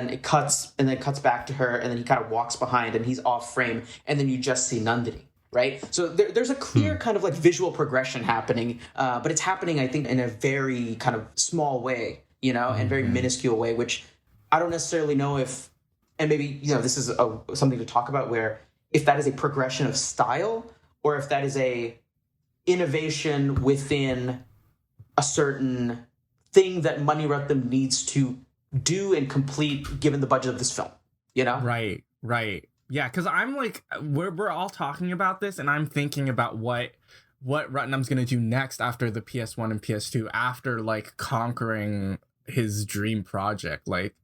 it cuts back to her, and then he kind of walks behind and he's off frame, and then you just see Nandini, right? So there's a clear kind of like visual progression happening, but it's happening, I think, in a very kind of small way, you know, and very minuscule way, which I don't necessarily know if, and maybe, you know, this is something to talk about, where if that is a progression of style, or if that is a innovation within a certain thing that Mani Ratnam needs to do and complete given the budget of this film, you know? Right. Yeah, because I'm like, we're all talking about this, and I'm thinking about what Ratnam's gonna do next after the PS1 and PS2, after like conquering his dream project. Like,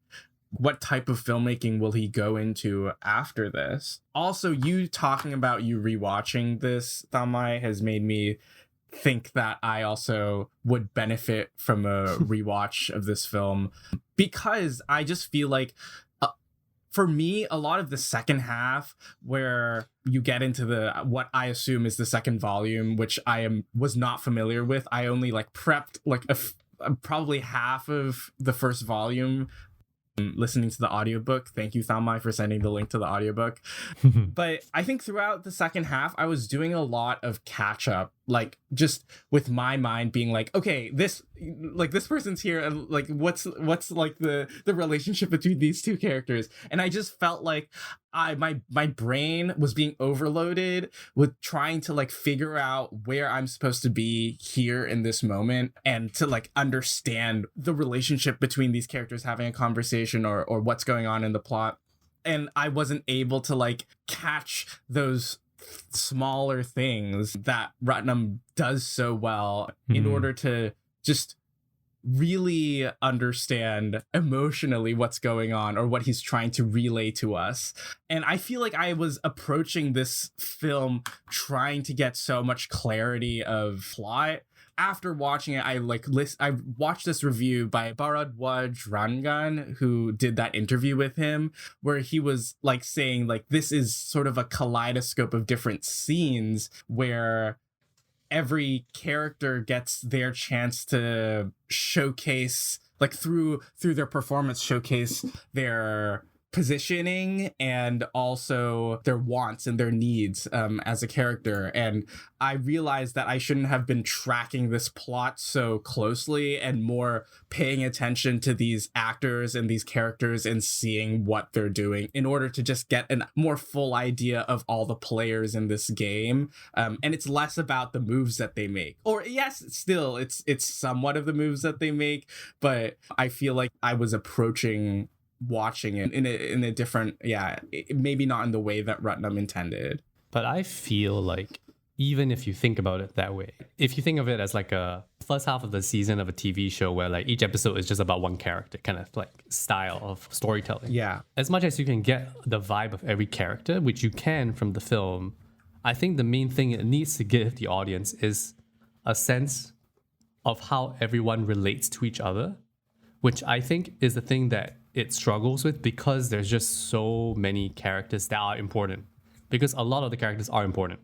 what type of filmmaking will he go into after this? Also, you talking about you rewatching this, Thanmye, has made me think that I also would benefit from a rewatch of this film, because I just feel like for me, a lot of the second half, where you get into the what I assume is the second volume, which was not familiar with. I only like prepped like probably half of the first volume listening to the audiobook. Thank you, Thanmye, for sending the link to the audiobook. But I think throughout the second half, I was doing a lot of catch up, like just with my mind being like, okay, this person's here, and like what's like the relationship between these two characters. And I just felt like my brain was being overloaded with trying to like figure out where I'm supposed to be here in this moment, and to like understand the relationship between these characters having a conversation, or what's going on in the plot. And I wasn't able to like catch those smaller things that Ratnam does so well in order to just really understand emotionally what's going on, or what he's trying to relay to us. And I feel like I was approaching this film trying to get so much clarity of plot. After watching it, I watched this review by Bharadwaj Rangan, who did that interview with him, where he was like saying like this is sort of a kaleidoscope of different scenes where every character gets their chance to showcase, like through their performance, showcase their positioning and also their wants and their needs as a character. And I realized that I shouldn't have been tracking this plot so closely, and more paying attention to these actors and these characters and seeing what they're doing, in order to just get a more full idea of all the players in this game. And it's less about the moves that they make, or yes, still it's somewhat of the moves that they make, but I feel like I was approaching watching it in a different, maybe not in the way that Ratnam intended. But I feel like even if you think about it that way, if you think of it as like a first half of the season of a TV show where like each episode is just about one character, kind of like style of storytelling. Yeah. As much as you can get the vibe of every character, which you can from the film, I think the main thing it needs to give the audience is a sense of how everyone relates to each other, which I think is the thing that it struggles with, because there's just so many characters that are important, because a lot of the characters are important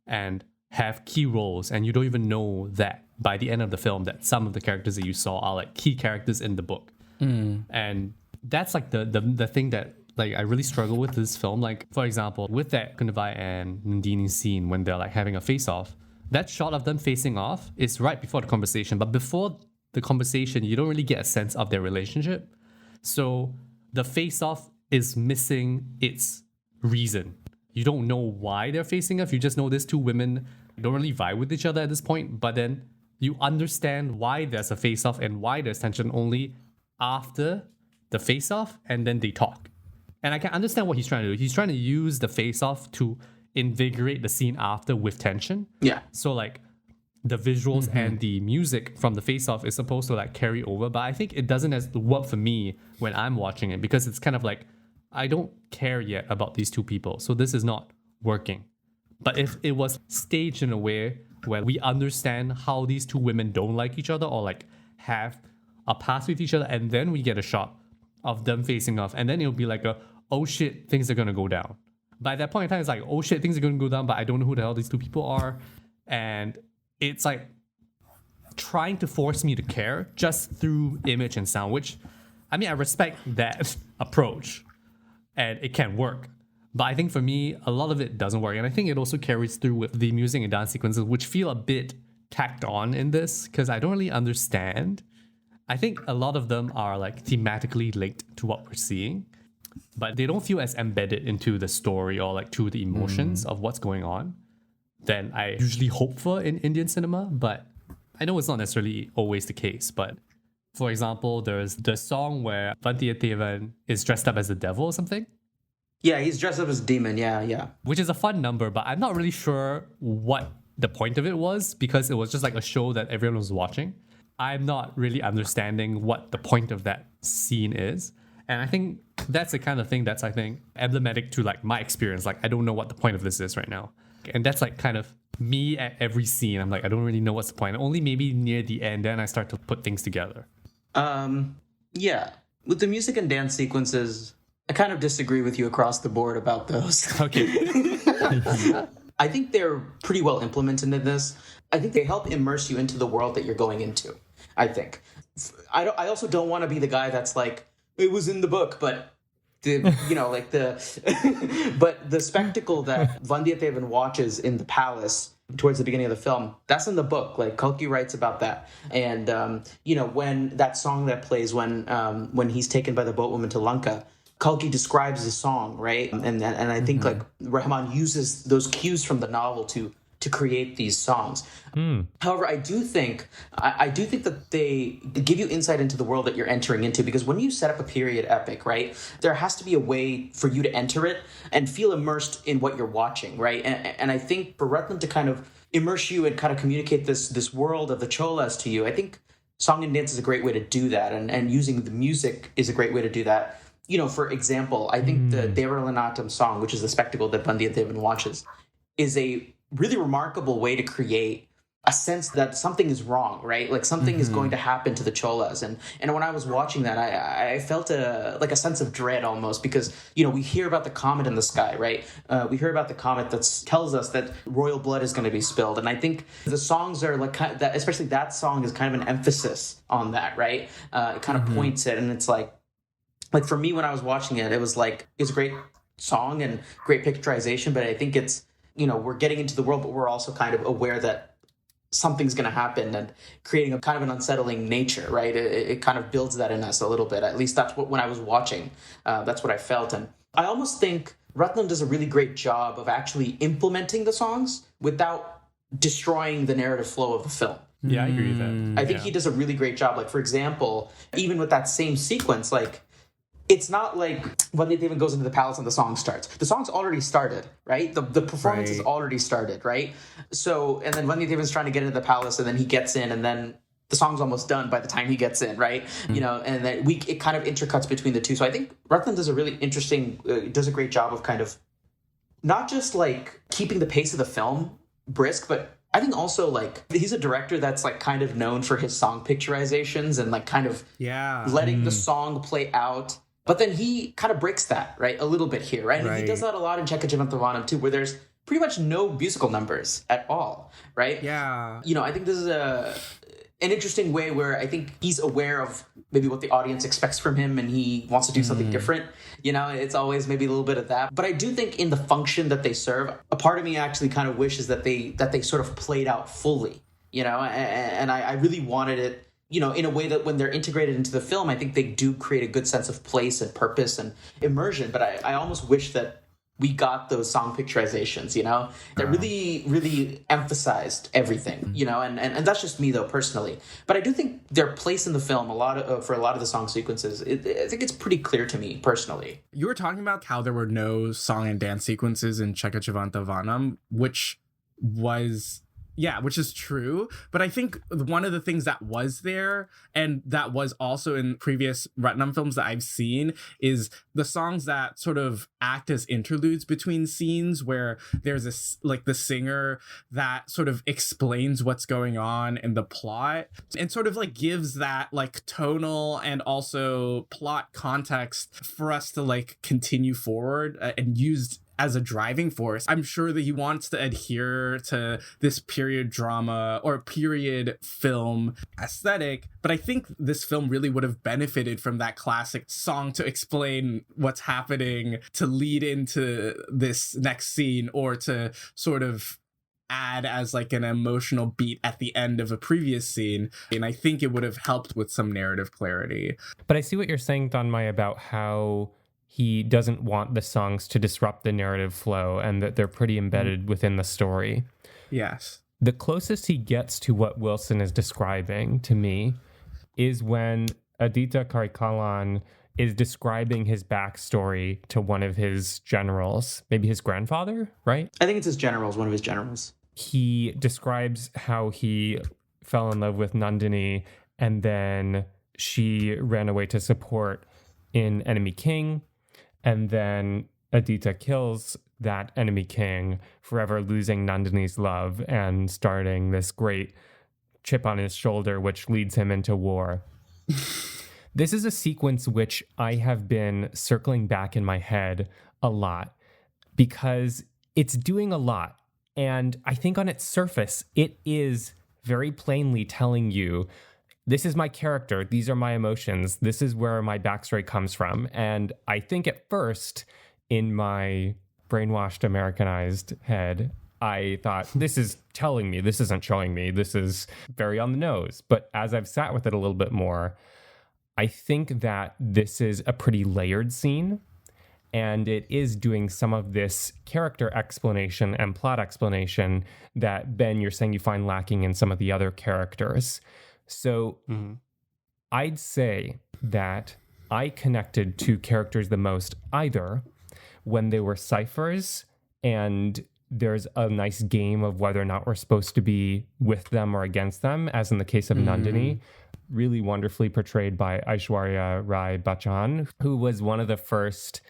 and have key roles, and you don't even know that by the end of the film that some of the characters that you saw are like key characters in the book. And that's like the thing that like I really struggle with this film. Like, for example, with that Kundavai and Nandini scene when they're like having a face-off, that shot of them facing off is right before the conversation, but before the conversation you don't really get a sense of their relationship. So the face-off is missing its reason. You don't know why they're facing off. You just know these two women don't really vibe with each other at this point. But then you understand why there's a face-off and why there's tension only after the face-off, and then they talk. And I can understand what he's trying to do. He's trying to use the face-off to invigorate the scene after with tension. Yeah. So like the visuals and the music from the face-off is supposed to like carry over, but I think it doesn't work for me when I'm watching it, because it's kind of like I don't care yet about these two people, so this is not working. But if it was staged in a way where we understand how these two women don't like each other, or like have a past with each other, and then we get a shot of them facing off, and then it'll be like oh shit, things are gonna go down. By that point in time, it's like, oh shit, things are gonna go down, but I don't know who the hell these two people are. And it's like trying to force me to care just through image and sound, which, I mean, I respect that approach and it can work. But I think for me, a lot of it doesn't work. And I think it also carries through with the music and dance sequences, which feel a bit tacked on in this, because I don't really understand. I think a lot of them are like thematically linked to what we're seeing, but they don't feel as embedded into the story or like to the emotions of what's going on than I usually hope for in Indian cinema. But I know it's not necessarily always the case, but For example, there's the song where Ponniyin is dressed up as the devil or something, Yeah, he's dressed up as a demon. Yeah. which is a fun number, but I'm not really sure what the point of it was because it was just like a show that everyone was watching. I'm not really understanding what the point of that scene is. And I think that's the kind of thing that's, I think, emblematic to like my experience. Like, I don't know what the point of this is right now. And that's like kind of me at every scene. I'm like, I don't really know what's the point. Only maybe near the end, then I start to put things together. Yeah. With the music and dance sequences, I kind of disagree with you across the board about those. Okay. I think they're pretty well implemented in this. I think they help immerse you into the world that you're going into, I think. I also don't want to be the guy that's like, it was in the book, but but the spectacle that Vandiyathevan watches in the palace towards the beginning of the film, that's in the book. Like, Kalki writes about that. And, when that song that plays when he's taken by the boatwoman to Lanka, Kalki describes the song, right? And I think like Rahman uses those cues from the novel to create these songs. However, I do think that they give you insight into the world that you're entering into, because when you set up a period epic, right, there has to be a way for you to enter it and feel immersed in what you're watching, right? And I think for Ratnam to kind of immerse you and kind of communicate this world of the Cholas to you, I think song and dance is a great way to do that, and using the music is a great way to do that. For example, I think the Devaralanatam song, which is the spectacle that Vandiyathevan watches, is a really remarkable way to create a sense that something is wrong, right? Like something is going to happen to the Cholas. And when I was watching that, I felt a sense of dread almost, because, we hear about the comet in the sky, right? We hear about the comet that tells us that royal blood is going to be spilled. And I think the songs are like that, especially that song is kind of an emphasis on that, right? It kind of points it, and it's like for me, when I was watching it, it was like, it's a great song and great picturization, but I think it's, we're getting into the world, but we're also kind of aware that something's going to happen and creating a kind of an unsettling nature, right? It kind of builds that in us a little bit. At least that's what, when I was watching, that's what I felt. And I almost think Ratnam does a really great job of actually implementing the songs without destroying the narrative flow of the film. Yeah, I agree with that. I think he does a really great job. Like, for example, even with that same sequence, like, it's not like when Vandiyathevan goes into the palace and the song starts. The song's already started, right? The performance is already started, right? So, and then Vandiyathevan's trying to get into the palace, and then he gets in, and then the song's almost done by the time he gets in, right? And then it kind of intercuts between the two. So I think Ratnam does a really interesting, does a great job of kind of not just like keeping the pace of the film brisk, but I think also like he's a director that's like kind of known for his song picturizations and like kind of letting the song play out. But then he kind of breaks that, right, a little bit here, right? And he does that a lot in Chekajivantavanam too, where there's pretty much no musical numbers at all, right? Yeah. I think this is an interesting way where I think he's aware of maybe what the audience expects from him, and he wants to do something different. It's always maybe a little bit of that. But I do think in the function that they serve, a part of me actually kind of wishes that they sort of played out fully, and I really wanted it, in a way that when they're integrated into the film, I think they do create a good sense of place and purpose and immersion. But I almost wish that we got those song picturizations, that really, really emphasized everything, and that's just me though, personally. But I do think their place in the film, for a lot of the song sequences, I think it's pretty clear to me personally. You were talking about how there were no song and dance sequences in Chekajivantavanam, which is true. But I think one of the things that was there, and that was also in previous Ratnam films that I've seen, is the songs that sort of act as interludes between scenes, where there's the singer that sort of explains what's going on in the plot and sort of like gives that like tonal and also plot context for us to like continue forward and used as a driving force. I'm sure that he wants to adhere to this period drama or period film aesthetic, but I think this film really would have benefited from that classic song to explain what's happening, to lead into this next scene, or to sort of add as like an emotional beat at the end of a previous scene. And I think it would have helped with some narrative clarity. But I see what you're saying, Thanmye, about how he doesn't want the songs to disrupt the narrative flow and that they're pretty embedded within the story. Yes. The closest he gets to what Wilson is describing to me is when Aditya Karikalan is describing his backstory to one of his generals, maybe his grandfather, right? I think it's his generals, one of his generals. He describes how he fell in love with Nandini and then she ran away to support in Enemy King. And then Aditya kills that enemy king, forever losing Nandini's love and starting this great chip on his shoulder, which leads him into war. This is a sequence which I have been circling back in my head a lot because it's doing a lot. And I think on its surface, it is very plainly telling you, this is my character, these are my emotions, this is where my backstory comes from. And I think at first, in my brainwashed, Americanized head, I thought, this is telling me, this isn't showing me, this is very on the nose. But as I've sat with it a little bit more, I think that this is a pretty layered scene, and it is doing some of this character explanation and plot explanation that, Ben, you're saying you find lacking in some of the other characters. So I'd say that I connected to characters the most either when they were ciphers and there's a nice game of whether or not we're supposed to be with them or against them, as in the case of Nandini, really wonderfully portrayed by Aishwarya Rai Bachchan, who was one of the first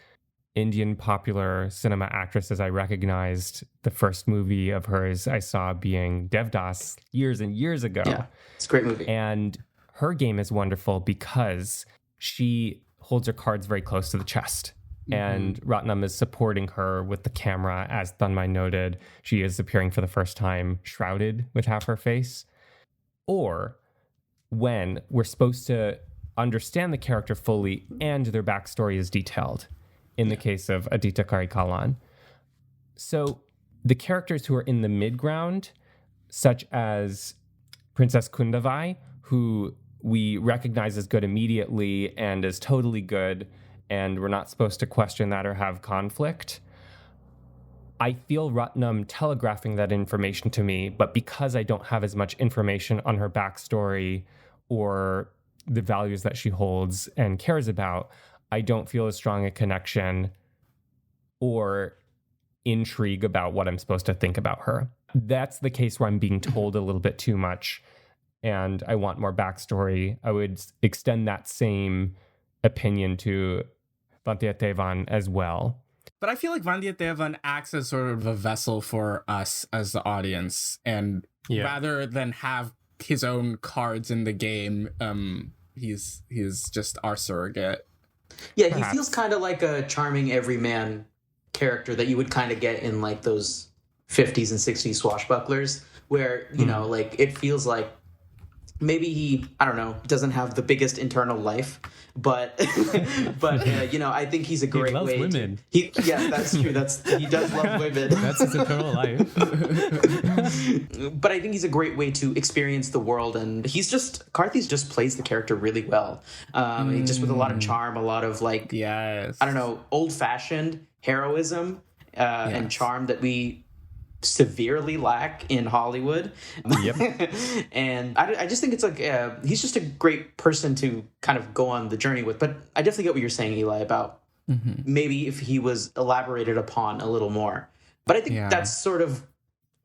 Indian popular cinema actresses I recognized. The first movie of hers I saw being Devdas years and years ago. Yeah, it's a great movie. And her game is wonderful because she holds her cards very close to the chest. And Ratnam is supporting her with the camera. As Thanmye noted, she is appearing for the first time shrouded with half her face. Or when we're supposed to understand the character fully and their backstory is detailed, in the case of Aditya Karikalan. So the characters who are in the midground, such as Princess Kundavai, who we recognize as good immediately and is totally good, and we're not supposed to question that or have conflict. I feel Ratnam telegraphing that information to me, but because I don't have as much information on her backstory or the values that she holds and cares about, I don't feel as strong a connection or intrigue about what I'm supposed to think about her. That's the case where I'm being told a little bit too much and I want more backstory. I would extend that same opinion to Vandiyathevan as well. But I feel like Vandiyathevan acts as sort of a vessel for us as the audience. And rather than have his own cards in the game, he's just our surrogate. Yeah, Perhaps. he feels kind of like a charming everyman character that you would kind of get in like those 50s and 60s swashbucklers where, you know, like it feels like maybe he, I don't know, doesn't have the biggest internal life, but you know, I think he's a great loves way women. Yeah, that's true. He does love women. That's his internal life. But I think he's a great way to experience the world, and Karthi's just plays the character really well. Just with a lot of charm, a lot of like, Yes. I don't know, old-fashioned heroism and charm that we severely lack in Hollywood. Yep. And I just think it's like he's just a great person to kind of go on the journey with. But I definitely get what you're saying, Eli, about maybe if he was elaborated upon a little more. But I think that's sort of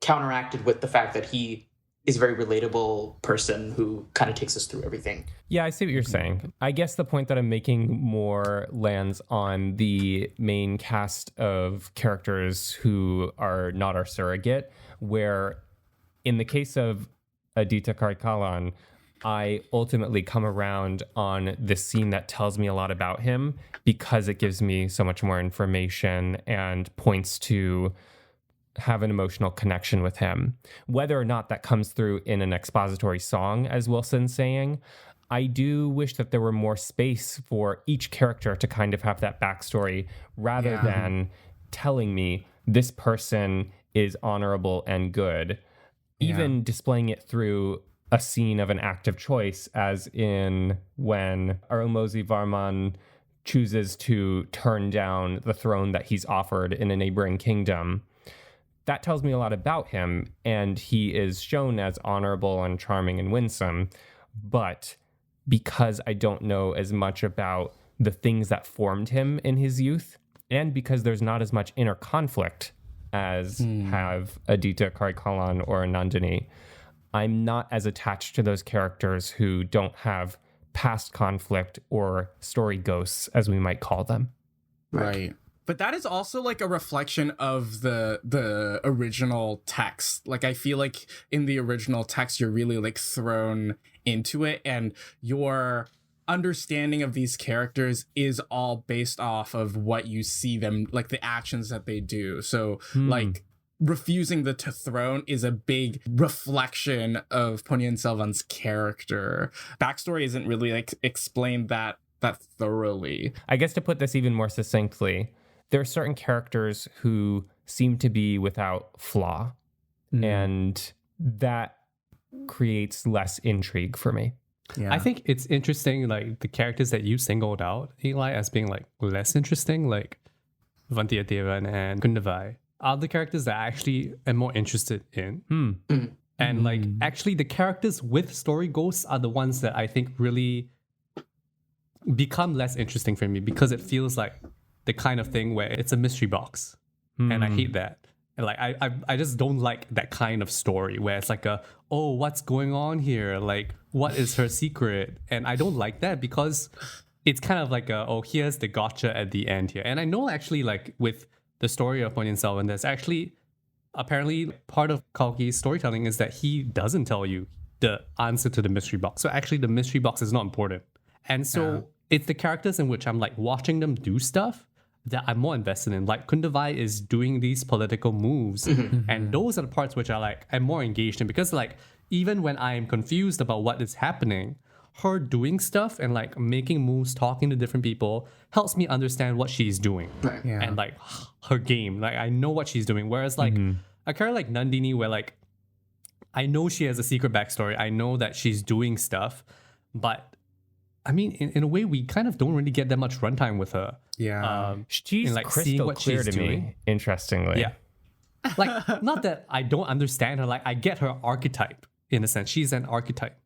counteracted with the fact that he is a very relatable person who kind of takes us through everything. Yeah, I see what you're saying. I guess the point that I'm making more lands on the main cast of characters who are not our surrogate, where in the case of Aditya Karikalan, I ultimately come around on this scene that tells me a lot about him because it gives me so much more information and points to have an emotional connection with him. Whether or not that comes through in an expository song, as Wilson's saying, I do wish that there were more space for each character to kind of have that backstory rather than telling me this person is honorable and good. Even displaying it through a scene of an act of choice, as in when Arumozi Varman chooses to turn down the throne that he's offered in a neighboring kingdom. That tells me a lot about him, and he is shown as honorable and charming and winsome, but because I don't know as much about the things that formed him in his youth, and because there's not as much inner conflict as have Aditya Karikalan or Nandini, I'm not as attached to those characters who don't have past conflict or story ghosts, as we might call them. Right. But that is also like a reflection of the original text. Like, I feel like in the original text, you're really like thrown into it, and your understanding of these characters is all based off of what you see them, like the actions that they do. So like refusing the throne is a big reflection of Ponniyin Selvan's character. Backstory isn't really like explained that thoroughly. I guess to put this even more succinctly, there are certain characters who seem to be without flaw, and that creates less intrigue for me. Yeah. I think it's interesting, like the characters that you singled out, Eli, as being like less interesting, like Vantiyathevan and Kundavai, are the characters that I actually am more interested in. And like actually the characters with story ghosts are the ones that I think really become less interesting for me, because it feels like the kind of thing where it's a mystery box. And I hate that. And like I just don't like that kind of story where it's like oh, what's going on here? Like, what is her secret? And I don't like that, because it's kind of like oh, here's the gotcha at the end here. And I know actually like with the story of Ponniyin Selvan, there's actually apparently part of Kalki's storytelling is that he doesn't tell you the answer to the mystery box. So actually the mystery box is not important. And so it's the characters in which I'm like watching them do stuff that I'm more invested in. Like Kundavai is doing these political moves, and those are the parts which I'm more engaged in, because like even when I am confused about what is happening, her doing stuff and like making moves, talking to different people helps me understand what she's doing. Right. Yeah. And like her game, like I know what she's doing. Whereas like a character like Nandini, where like I know she has a secret backstory, I know that she's doing stuff, but I mean, in a way, we kind of don't really get that much runtime with her. Yeah. She's like crystal seeing what clear she's to doing. me, interestingly. Yeah. Like, not that I don't understand her, like I get her archetype in a sense. She's an archetype.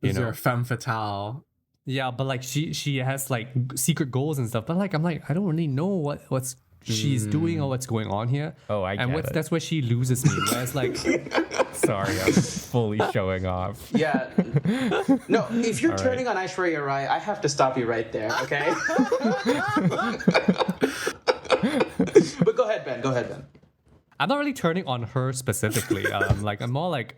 You Is know? there a femme fatale? Yeah, but like she has like secret goals and stuff. But like I'm like, I don't really know what's she's doing or what's going on here. Oh, I get it. That's where she loses me. Whereas like Sorry, I'm fully showing off. Yeah. No, if you're turning on Aishwarya Rai, I have to stop you right there, okay? But go ahead, Ben. I'm not really turning on her specifically. Like I'm more like,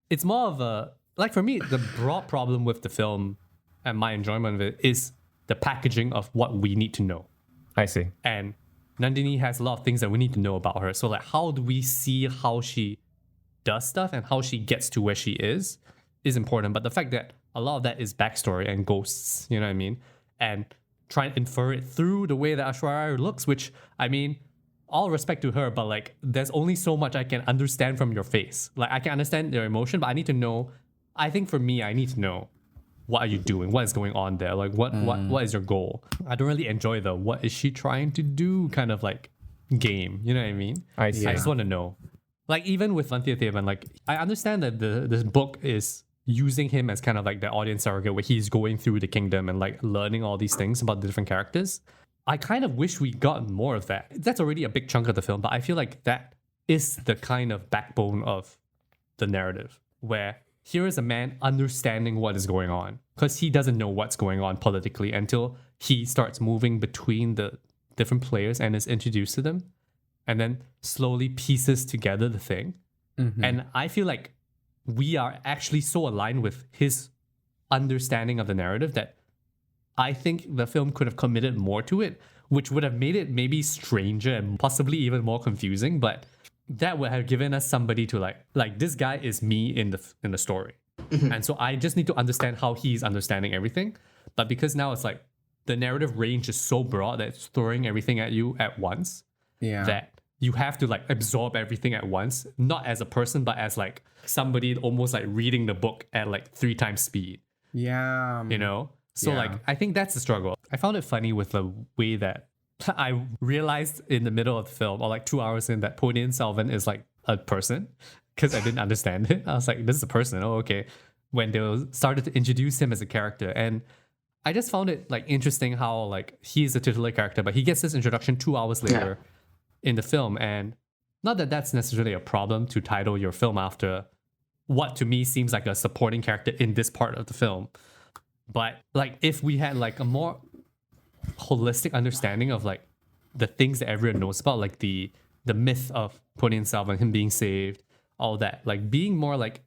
it's more of a, like for me, the broad problem with the film and my enjoyment of it is the packaging of what we need to know. I see. And Nandini has a lot of things that we need to know about her. So like, how do we see how she does stuff and how she gets to where she is important. But the fact that a lot of that is backstory and ghosts, you know what I mean? And try and infer it through the way that Aishwarya looks, which, I mean, all respect to her, but like, there's only so much I can understand from your face. Like, I can understand your emotion, but I need to know, I think for me, I need to know, what are you doing? What is going on there? Like, what is your goal? I don't really enjoy the what is she trying to do kind of like game. You know what I mean? I see. I just want to know. Like, even with Vantiyathevan, like, I understand that this book is using him as kind of like the audience surrogate where he's going through the kingdom and like learning all these things about the different characters. I kind of wish we got more of that. That's already a big chunk of the film, but I feel like that is the kind of backbone of the narrative, where here is a man understanding what is going on, because he doesn't know what's going on politically until he starts moving between the different players and is introduced to them, and then slowly pieces together the thing. And I feel like we are actually so aligned with his understanding of the narrative that I think the film could have committed more to it, which would have made it maybe stranger and possibly even more confusing, but that would have given us somebody to like this guy is me in the story. And so I just need to understand how he's understanding everything. But because now it's like the narrative range is so broad that it's throwing everything at you at once, that you have to like absorb everything at once, not as a person, but as like somebody almost like reading the book at like 3 times speed. Yeah. You know? So like, I think that's the struggle. I found it funny with the way that I realized in the middle of the film, or like 2 hours in, that Ponniyin Selvan is like a person, because I didn't understand it. I was like, this is a person. Oh, okay. when they started to introduce him as a character. And I just found it like interesting how like he's a titular character, but he gets this introduction 2 hours later in the film. And not that that's necessarily a problem to title your film after what to me seems like a supporting character in this part of the film. But like if we had like a more holistic understanding of like the things that everyone knows about, like the myth of Ponniyin Selvan, him being saved, all that, like being more like,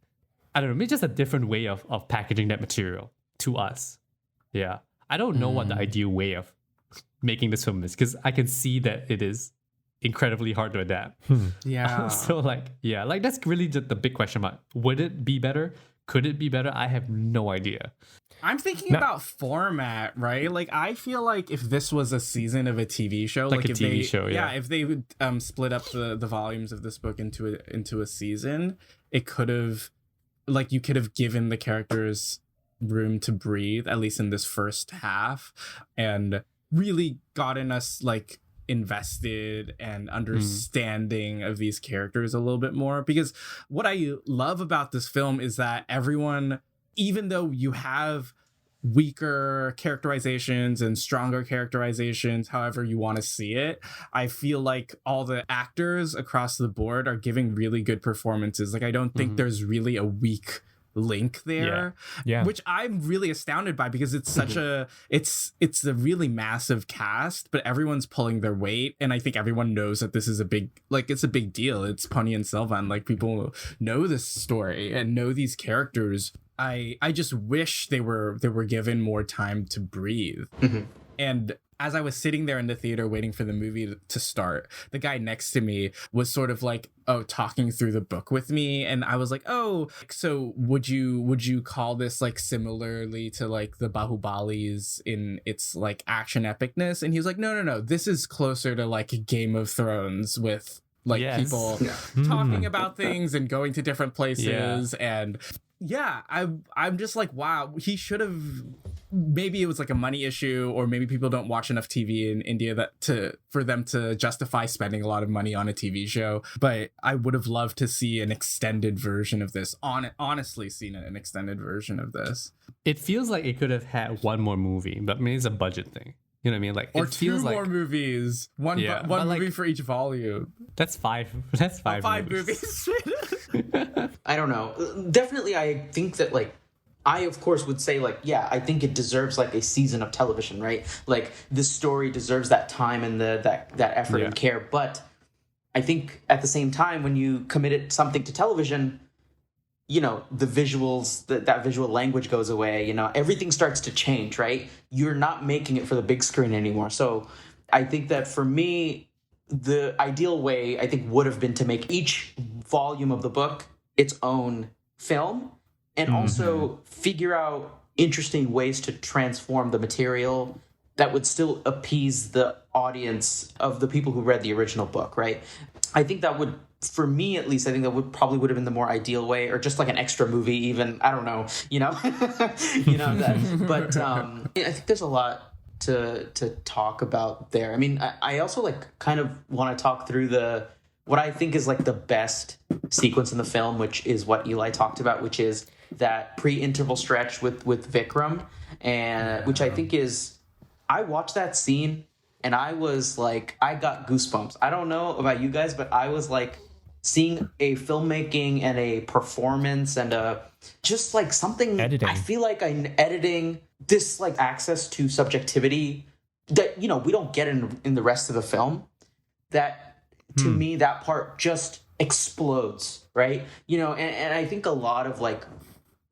I don't know, maybe just a different way of packaging that material to us. Yeah. I don't know what the ideal way of making this film is, because I can see that it is incredibly hard to adapt. Yeah. So like, yeah, like that's really just the big question mark. Would it be better? Could it be better? I have no idea. I'm thinking about format, right? Like, I feel like if this was a season of a TV show, like a if TV they, show, yeah, if they would split up the volumes of this book into a season, it could have, like, you could have given the characters room to breathe, at least in this first half, and really gotten us like invested and understanding of these characters a little bit more. Because what I love about this film is that everyone, even though you have weaker characterizations and stronger characterizations, however you want to see it, I feel like all the actors across the board are giving really good performances. Like, I don't think there's really a weak link there, which I'm really astounded by, because it's such it's a really massive cast, but everyone's pulling their weight, and I think everyone knows that this is it's a big deal. It's Ponniyin Selvan. Like, people know this story and know these characters. I just wish they were given more time to breathe. And as I was sitting there in the theater waiting for the movie to start, the guy next to me was sort of like, talking through the book with me. And I was like, so would you call this like similarly to like the Bahubalis in its like action epicness? And he was like, no, this is closer to like Game of Thrones, with like people talking about things and going to different places. And I'm just like, wow, he should have, maybe it was like a money issue, or maybe people don't watch enough TV in India for them to justify spending a lot of money on a TV show. But I would have loved to see an extended version of this, honestly seen an extended version of this. It feels like it could have had one more movie, but maybe it's a budget thing. You know what I mean? Like, or it feels two more like movies. One movie for each volume. That's five. That's five. Five movies. I don't know. Definitely, I think that, like, I, of course, would say, like, I think it deserves, like, a season of television, right? Like, this story deserves that time and that effort and care. But I think, at the same time, when you committed something to television, you know, the visuals, that visual language goes away, you know, everything starts to change, right? You're not making it for the big screen anymore. So I think that for me, the ideal way, I think, would have been to make each volume of the book its own film, and also figure out interesting ways to transform the material that would still appease the audience of the people who read the original book, right? I think that would, for me at least, I think that would have been the more ideal way, or just like an extra movie even, I don't know, you know, that. But I think there's a lot to talk about there. I mean, I also like kind of want to talk through what I think is like the best sequence in the film, which is what Eli talked about, which is that pre-interval stretch with Vikram, and which I think is, I watched that scene and I was like, I got goosebumps. I don't know about you guys, but I was like, seeing a filmmaking and a performance and just like something editing. I feel like I'm editing this, like, access to subjectivity that, you know, we don't get in the rest of the film. That to me, that part just explodes, right? You know, and I think a lot of like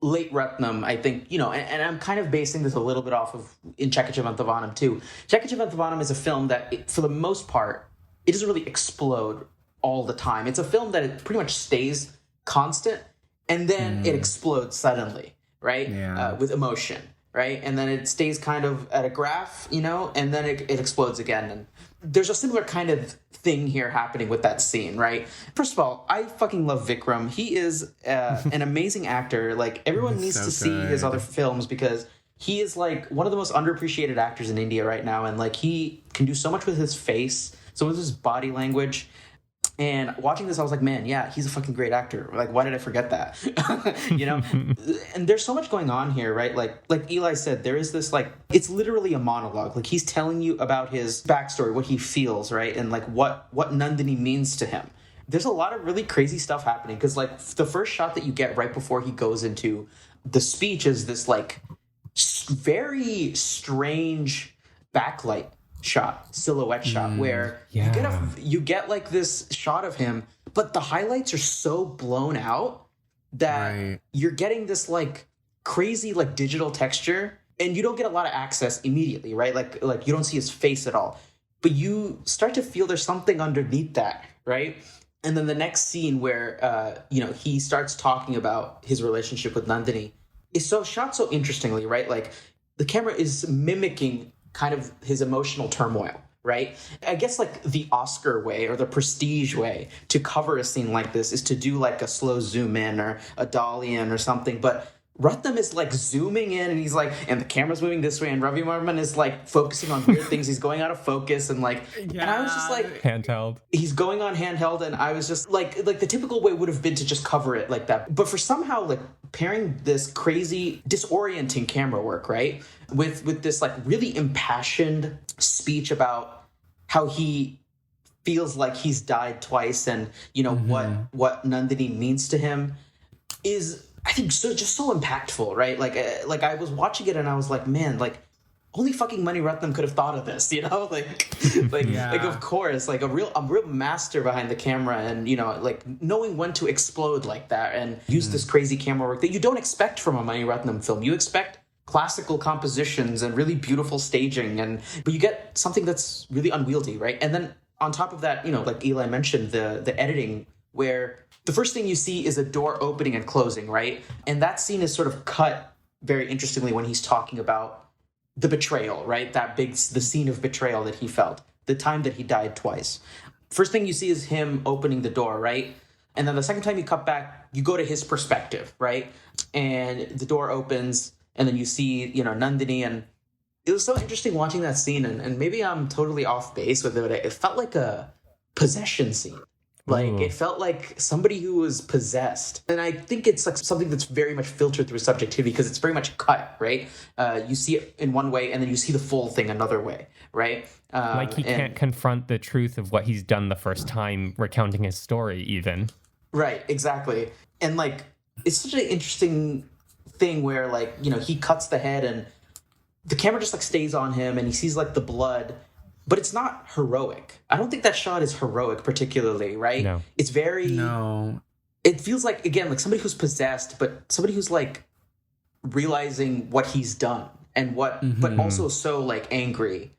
late Ratnam, I think, you know, and I'm kind of basing this a little bit off of in Chekachevanthavanam too. Chekachevanthavanam is a film that, for the most part, it doesn't really explode all the time. It's a film that it pretty much stays constant, and then it explodes suddenly, right? With emotion, right? And then it stays kind of at a graph, you know, and then it explodes again. And there's a similar kind of thing here happening with that scene, right? First of all, I fucking love Vikram. He is an amazing actor. Like, everyone needs to see his other films, because he is like one of the most underappreciated actors in India right now. And like, he can do so much with his face, so with his body language. And watching this, I was like, man, yeah, he's a fucking great actor. Like, why did I forget that? You know? And there's so much going on here, right? Like Eli said, there is this, like, it's literally a monologue. Like, he's telling you about his backstory, what he feels, right? And, like, what Nandini means to him. There's a lot of really crazy stuff happening. Because, like, the first shot that you get right before he goes into the speech is this, like, very strange backlight shot, silhouette shot, where you get like this shot of him, but the highlights are so blown out that you're getting this like crazy like digital texture, and you don't get a lot of access immediately, right? Like you don't see his face at all, but you start to feel there's something underneath that, right? And then the next scene where he starts talking about his relationship with Nandini is so shot so interestingly, right? Like the camera is mimicking kind of his emotional turmoil, right? I guess like the Oscar way or the prestige way to cover a scene like this is to do like a slow zoom in or a dolly in or something. But Ratnam is like zooming in, and he's like, and the camera's moving this way, and Ravi Varman is like focusing on weird things. He's going out of focus, and like, and I was just like, handheld. He's going on handheld, and I was just like the typical way would have been to just cover it like that. But for somehow like pairing this crazy, disorienting camera work, right, with this like really impassioned speech about how he feels like he's died twice, and you know what Nandini means to him is, I think, so impactful, right? Like I was watching it and I was like, man, like only fucking Mani Ratnam could have thought of this, you know? Like of course, like a real master behind the camera, and you know, like knowing when to explode like that and use this crazy camera work that you don't expect from a Mani Ratnam film. You expect classical compositions and really beautiful staging, but you get something that's really unwieldy, right? And then on top of that, you know, like Eli mentioned, the editing, where the first thing you see is a door opening and closing, right? And that scene is sort of cut very interestingly when he's talking about the betrayal, right? The scene of betrayal that he felt, the time that he died twice. First thing you see is him opening the door, right? And then the second time you cut back, you go to his perspective, right? And the door opens, and then you see, you know, Nandini, and it was so interesting watching that scene, and maybe I'm totally off base with it, but it felt like a possession scene. Like, it felt like somebody who was possessed. And I think it's like something that's very much filtered through subjectivity, because it's very much cut, right? You see it in one way, and then you see the full thing another way, right? Like he can't confront the truth of what he's done the first time, recounting his story even. Right, exactly. And like, it's such an interesting thing where, like, you know, he cuts the head and the camera just like stays on him, and he sees like the blood, but it's not heroic. I don't think that shot is heroic particularly, right? No. It's very... No. It feels like, again, like somebody who's possessed, but somebody who's like realizing what he's done and but also so like angry.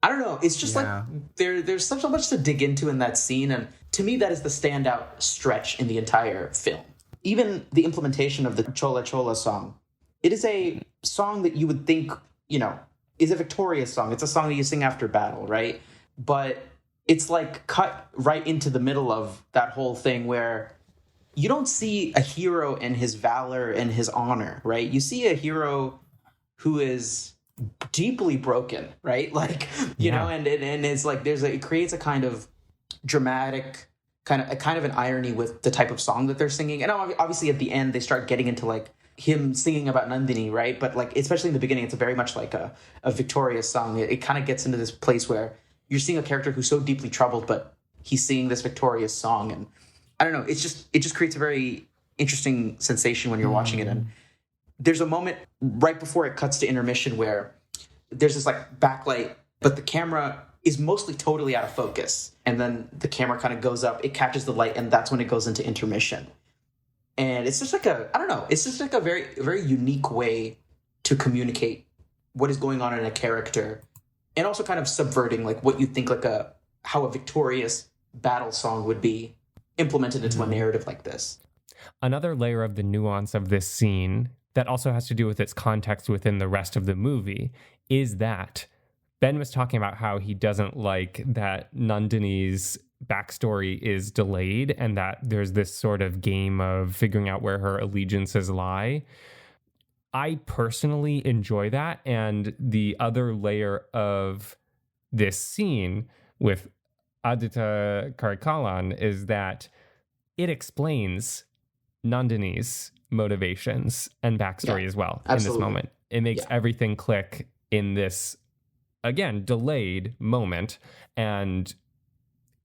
I don't know. It's just like there's so much to dig into in that scene. And to me, that is the standout stretch in the entire film. Even the implementation of the Chola Chola song. It is a song that you would think, you know, is a victorious song. It's a song that you sing after battle, right? But it's like cut right into the middle of that whole thing where you don't see a hero and his valor and his honor, right? You see a hero who is deeply broken, right? Like, you know, and it's like it creates a kind of dramatic kind of an irony with the type of song that they're singing. And obviously at the end they start getting into like him singing about Nandini, right? But like, especially in the beginning, it's very much like a victorious song. It kind of gets into this place where you're seeing a character who's so deeply troubled, but he's singing this victorious song. And I don't know, it just creates a very interesting sensation when you're watching it. And there's a moment right before it cuts to intermission where there's this like backlight, but the camera is mostly totally out of focus. And then the camera kind of goes up, it catches the light, and that's when it goes into intermission. And it's just like it's just like a very, very unique way to communicate what is going on in a character, and also kind of subverting like what you think like how a victorious battle song would be implemented into a narrative like this. Another layer of the nuance of this scene that also has to do with its context within the rest of the movie is that Ben was talking about how he doesn't like that Nandini's backstory is delayed and that there's this sort of game of figuring out where her allegiances lie. I personally enjoy that. And the other layer of this scene with Aditya Karikalan is that it explains Nandini's motivations and backstory as well absolutely. in this moment. It makes everything click in this, again, delayed moment. And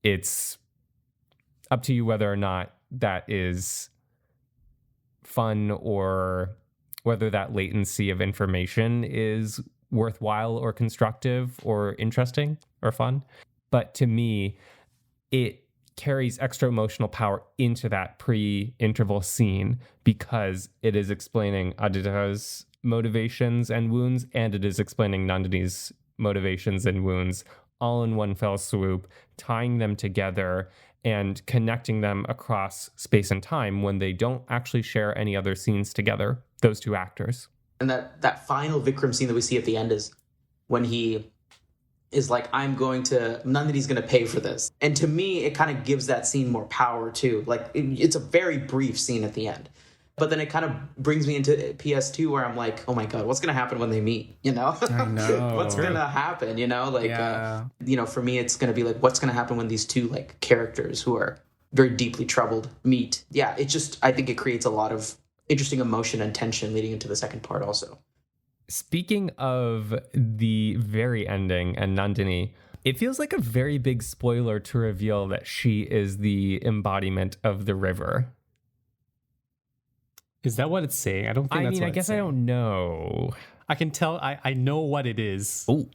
it's up to you whether or not that is fun or whether that latency of information is worthwhile or constructive or interesting or fun. But to me, it carries extra emotional power into that pre-interval scene because it is explaining Aditya's motivations and wounds, and it is explaining Nandini's motivations and wounds all in one fell swoop, tying them together and connecting them across space and time when they don't actually share any other scenes together, those two actors. And that final Vikram scene that we see at the end is when he is like, Nandini's going to pay for this. And to me, it kind of gives that scene more power too. Like it's a very brief scene at the end. But then it kind of brings me into PS2 where I'm like, oh my God, what's going to happen when they meet? You know? I know. What's going to happen? You know, like, for me, it's going to be like, what's going to happen when these two like characters who are very deeply troubled meet? Yeah, I think it creates a lot of interesting emotion and tension leading into the second part also. Speaking of the very ending and Nandini, it feels like a very big spoiler to reveal that she is the embodiment of the river. Is that what it's saying? I don't think that's what I guess it's saying. I don't know. I can tell, I know what it is. Oh.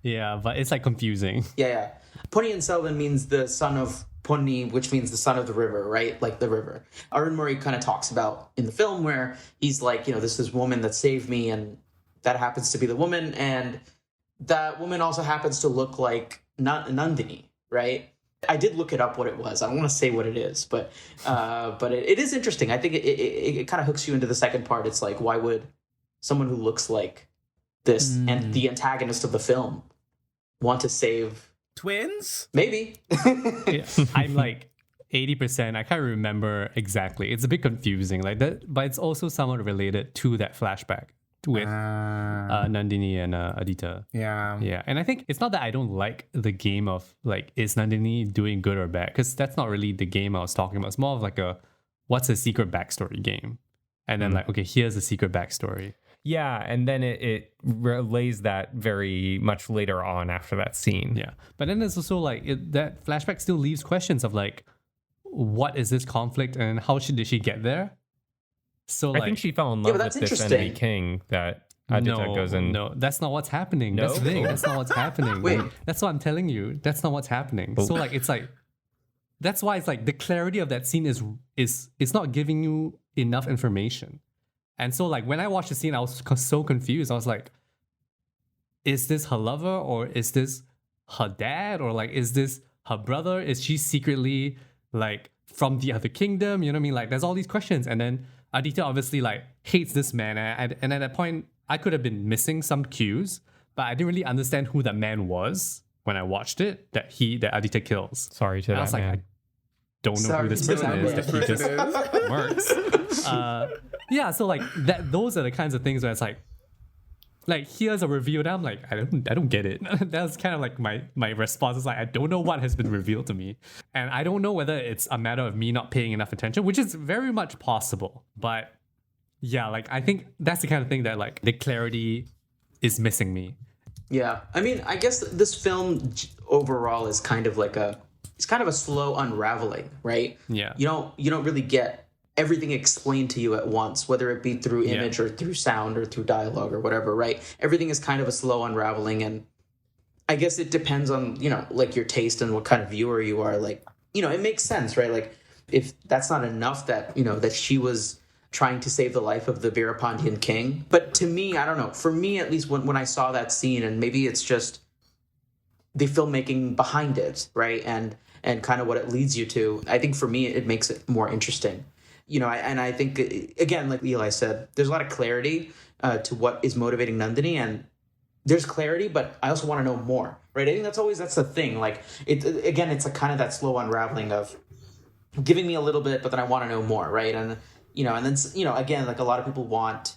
Yeah, but it's like confusing. Yeah. Ponniyin Selvan means the son of Ponni, which means the son of the river, right? Like the river. Arun Murray kind of talks about in the film where he's like, this woman that saved me, and that happens to be the woman, and that woman also happens to look like Nandini, right? I did look it up what it was. I don't want to say what it is, but it is interesting. I think it kind of hooks you into the second part. It's like, why would someone who looks like this and the antagonist of the film want to save twins? Maybe. Yeah, I'm like 80%. I can't remember exactly. It's a bit confusing like that, but it's also somewhat related to that flashback with Nandini and Aditya. Yeah. And I think it's not that I don't like the game of like, is Nandini doing good or bad? Because that's not really the game I was talking about. It's more of like what's a secret backstory game? And then like, okay, here's the secret backstory. Yeah, and then it relays that very much later on after that scene. Yeah, but then there's also like that flashback still leaves questions of like, what is this conflict and how did she get there? So I think she fell in love with this enemy king that Aditya goes in. No, that's not what's happening. No? That's the thing. That's not what's happening. Wait. That's what I'm telling you. That's not what's happening. So like, it's like, that's why it's like the clarity of that scene is it's not giving you enough information. And so like when I watched the scene, I was so confused. I was like, is this her lover or is this her dad? Or like, is this her brother? Is she secretly like from the other kingdom? You know what I mean? Like there's all these questions. And then Aditya obviously like hates this man. And at that point, I could have been missing some cues, but I didn't really understand who that man was when I watched it, that Aditya kills. Sorry to and that I was like, man. I don't know who this person is, that he just works. Yeah, so like that, those are the kinds of things where it's like here's a review, and I'm like, I don't get it. That's kind of like my response is like, I don't know what has been revealed to me, and I don't know whether it's a matter of me not paying enough attention, which is very much possible. But yeah, like I think that's the kind of thing that like the clarity is missing me. Yeah, I mean, I guess this film overall is kind of like it's kind of a slow unraveling, right? Yeah, you don't really get everything explained to you at once, whether it be through image or through sound or through dialogue or whatever, right? Everything is kind of a slow unraveling, and I guess it depends on, like your taste and what kind of viewer you are. Like, it makes sense, right? Like, if that's not enough that, that she was trying to save the life of the Veerapandian king. But to me, I don't know, for me, at least when I saw that scene, and maybe it's just the filmmaking behind it, right? And kind of what it leads you to, I think for me, it makes it more interesting. And I think, again, like Eli said, there's a lot of clarity to what is motivating Nandini, and there's clarity, but I also want to know more, right? I think that's the thing. Like, it's a kind of that slow unraveling of giving me a little bit, but then I want to know more, right? And, and then, again, like a lot of people want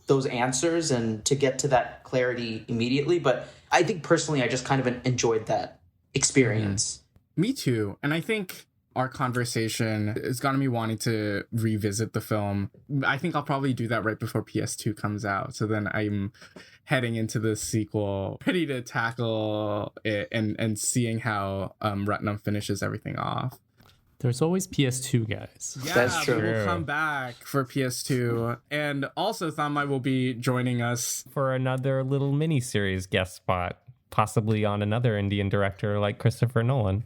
those answers and to get to that clarity immediately, but I think personally, I just kind of enjoyed that experience. Me too. And I think our conversation has gotten me wanting to revisit the film. I think I'll probably do that right before PS2 comes out. So then I'm heading into the sequel, ready to tackle it and seeing how Ratnam finishes everything off. There's always PS2, guys. Yeah, That's true. We'll come back for PS2. And also Thanmye will be joining us For another little mini-series guest spot, possibly on another Indian director like Christopher Nolan.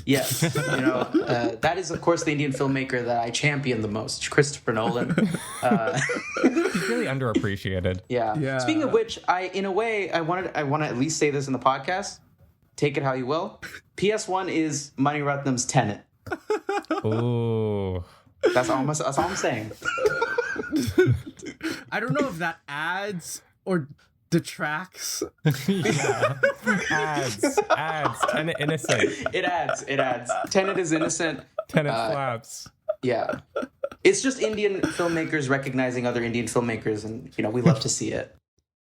Yes, that is, of course, the Indian filmmaker that I champion the most, Christopher Nolan. He's really underappreciated. Yeah. Speaking of which, I want to at least say this in the podcast. Take it how you will. PS1 is Mani Ratnam's Tenet. Ooh. That's all I'm saying. I don't know if that adds or detracts. Yeah. Ads. Tenet innocent. It adds. Tenet is innocent. Tenet flaps. Yeah. It's just Indian filmmakers recognizing other Indian filmmakers, and we love to see it.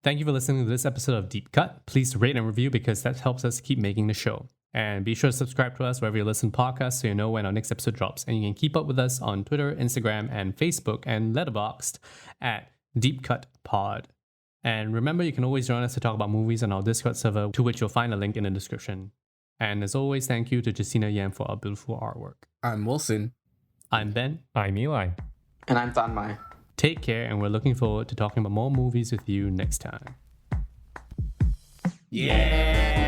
Thank you for listening to this episode of Deep Cut. Please rate and review because that helps us keep making the show. And be sure to subscribe to us wherever you listen to podcasts so you know when our next episode drops. And you can keep up with us on Twitter, Instagram, and Facebook, and Letterboxd at Deep Cut Pod. And remember, you can always join us to talk about movies on our Discord server, to which you'll find a link in the description. And as always, thank you to Justina Yan for our beautiful artwork. I'm Wilson. I'm Ben. I'm Eli. And I'm Thanmye. Take care, and we're looking forward to talking about more movies with you next time. Yeah.